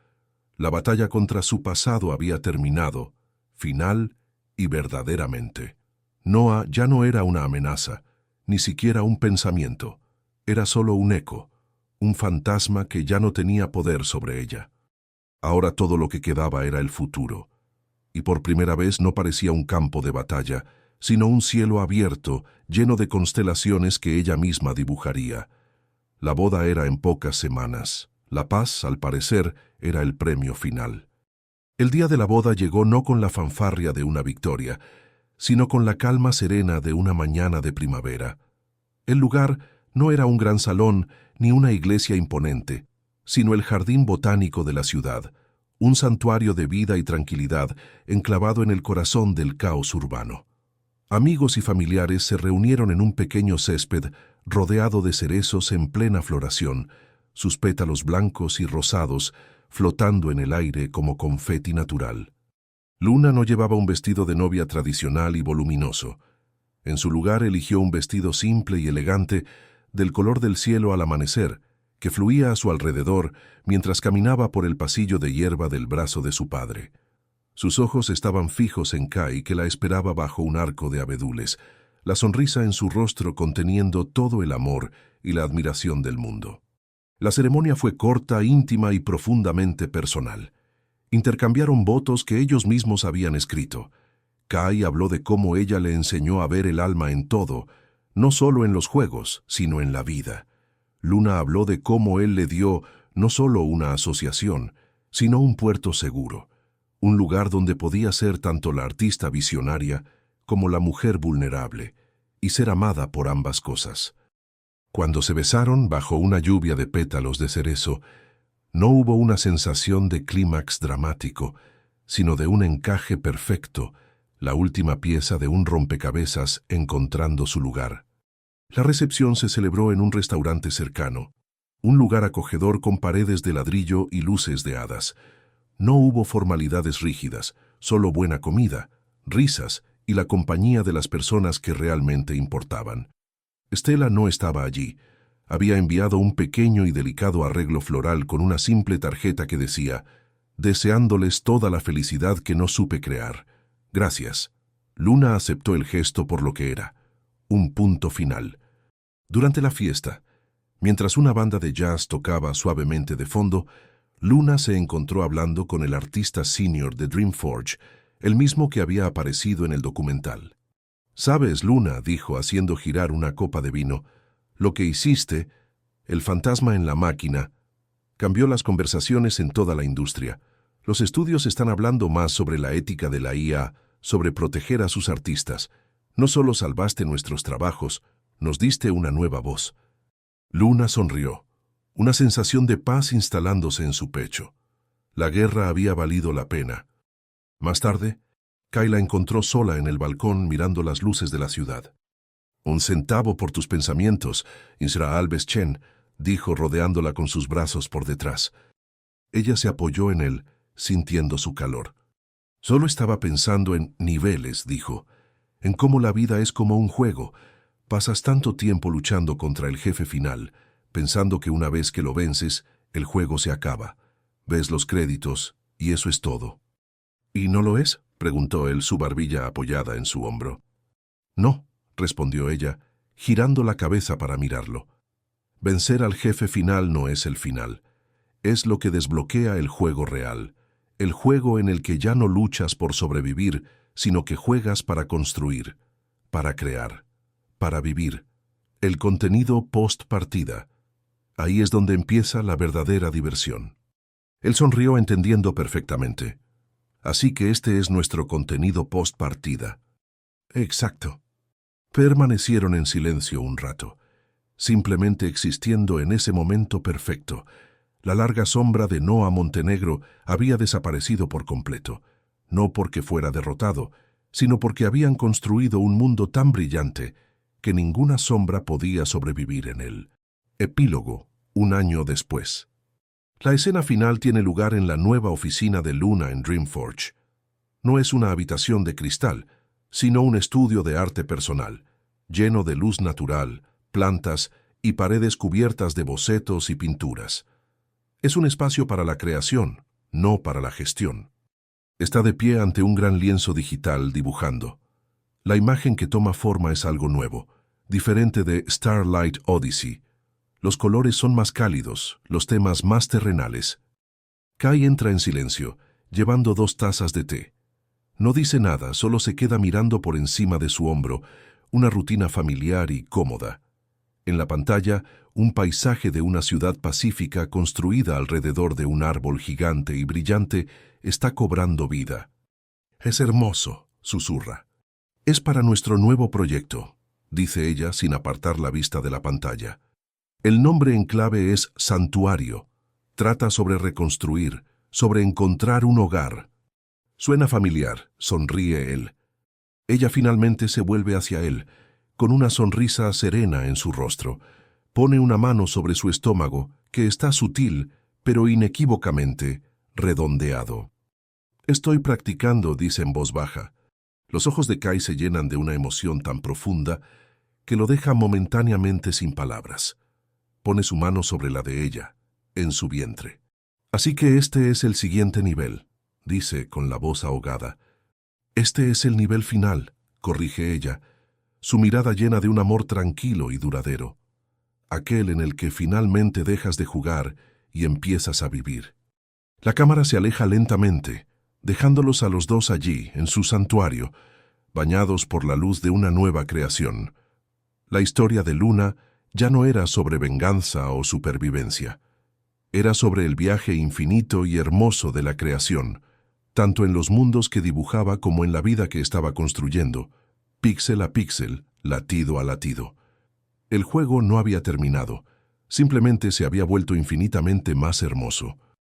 S1: La batalla contra su pasado había terminado, final y verdaderamente. Noah ya no era una amenaza, ni siquiera un pensamiento. Era solo un eco, un fantasma que ya no tenía poder sobre ella. Ahora todo lo que quedaba era el futuro. Y por primera vez no parecía un campo de batalla, sino un cielo abierto, lleno de constelaciones que ella misma dibujaría. La boda era en pocas semanas. La paz, al parecer, era el premio final. El día de la boda llegó no con la fanfarria de una victoria, sino con la calma serena de una mañana de primavera. El lugar no era un gran salón ni una iglesia imponente, sino el jardín botánico de la ciudad, un santuario de vida y tranquilidad enclavado en el corazón del caos urbano. Amigos y familiares se reunieron en un pequeño césped rodeado de cerezos en plena floración, sus pétalos blancos y rosados flotando en el aire como confeti natural. Luna no llevaba un vestido de novia tradicional y voluminoso. En su lugar eligió un vestido simple y elegante, del color del cielo al amanecer, que fluía a su alrededor mientras caminaba por el pasillo de hierba del brazo de su padre. Sus ojos estaban fijos en Kai, que la esperaba bajo un arco de abedules, la sonrisa en su rostro conteniendo todo el amor y la admiración del mundo. La ceremonia fue corta, íntima y profundamente personal. Intercambiaron votos que ellos mismos habían escrito. Kai habló de cómo ella le enseñó a ver el alma en todo, no solo en los juegos, sino en la vida. Luna habló de cómo él le dio no solo una asociación, sino un puerto seguro, un lugar donde podía ser tanto la artista visionaria como la mujer vulnerable, y ser amada por ambas cosas. Cuando se besaron bajo una lluvia de pétalos de cerezo, no hubo una sensación de clímax dramático, sino de un encaje perfecto, la última pieza de un rompecabezas encontrando su lugar. La recepción se celebró en un restaurante cercano, un lugar acogedor con paredes de ladrillo y luces de hadas. No hubo formalidades rígidas, solo buena comida, risas y la compañía de las personas que realmente importaban. Stella no estaba allí. Había enviado un pequeño y delicado arreglo floral con una simple tarjeta que decía: «Deseándoles toda la felicidad que no supe crear. Gracias». Luna aceptó el gesto por lo que era, un punto final. Durante la fiesta, mientras una banda de jazz tocaba suavemente de fondo, Luna se encontró hablando con el artista senior de Dreamforge, el mismo que había aparecido en el documental. «Sabes, Luna», dijo haciendo girar una copa de vino, «lo que hiciste, el fantasma en la máquina, cambió las conversaciones en toda la industria. Los estudios están hablando más sobre la ética de la IA, sobre proteger a sus artistas. No solo salvaste nuestros trabajos, nos diste una nueva voz». Luna sonrió, una sensación de paz instalándose en su pecho. La guerra había valido la pena. Más tarde, Kai la encontró sola en el balcón mirando las luces de la ciudad. «Un centavo por tus pensamientos, Isra Alves Chen», dijo rodeándola con sus brazos por detrás. Ella se apoyó en él, sintiendo su calor. «Solo estaba pensando en niveles», dijo, «en cómo la vida es como un juego. Pasas tanto tiempo luchando contra el jefe final, pensando que una vez que lo vences, el juego se acaba. Ves los créditos, y eso es todo». «¿Y no lo es?», preguntó él, su barbilla apoyada en su hombro. «No», respondió ella, girando la cabeza para mirarlo. «Vencer al jefe final no es el final. Es lo que desbloquea el juego real, el juego en el que ya no luchas por sobrevivir, sino que juegas para construir, para crear, para vivir. El contenido post-partida. Ahí es donde empieza la verdadera diversión». Él sonrió entendiendo perfectamente. «Así que este es nuestro contenido post-partida». Exacto. Permanecieron en silencio un rato, simplemente existiendo en ese momento perfecto. La larga sombra de Noah Montenegro había desaparecido por completo, no porque fuera derrotado, sino porque habían construido un mundo tan brillante que ninguna sombra podía sobrevivir en él. Epílogo, 1 año después. La escena final tiene lugar en la nueva oficina de Luna en Dreamforge. No es una habitación de cristal, sino un estudio de arte personal, lleno de luz natural, plantas y paredes cubiertas de bocetos y pinturas. Es un espacio para la creación, no para la gestión. Está de pie ante un gran lienzo digital dibujando. La imagen que toma forma es algo nuevo, diferente de Starlight Odyssey. Los colores son más cálidos, los temas más terrenales. Kai entra en silencio, llevando 2 tazas de té. No dice nada, solo se queda mirando por encima de su hombro, una rutina familiar y cómoda. En la pantalla, un paisaje de una ciudad pacífica construida alrededor de un árbol gigante y brillante está cobrando vida. «Es hermoso», susurra. «Es para nuestro nuevo proyecto», dice ella sin apartar la vista de la pantalla. El nombre en clave es Santuario. Trata sobre reconstruir, sobre encontrar un hogar. Suena familiar, sonríe él. Ella finalmente se vuelve hacia él, con una sonrisa serena en su rostro. Pone una mano sobre su estómago, que está sutil, pero inequívocamente redondeado. «Estoy practicando», dice en voz baja. Los ojos de Kai se llenan de una emoción tan profunda que lo deja momentáneamente sin palabras. Pone su mano sobre la de ella, en su vientre. «Así que este es el siguiente nivel», dice con la voz ahogada. «Este es el nivel final», corrige ella, su mirada llena de un amor tranquilo y duradero. Aquel en el que finalmente dejas de jugar y empiezas a vivir. La cámara se aleja lentamente, dejándolos a los dos allí, en su santuario, bañados por la luz de una nueva creación. La historia de Luna ya no era sobre venganza o supervivencia. Era sobre el viaje infinito y hermoso de la creación, tanto en los mundos que dibujaba como en la vida que estaba construyendo, píxel a píxel, latido a latido. El juego no había terminado, simplemente se había vuelto infinitamente más hermoso.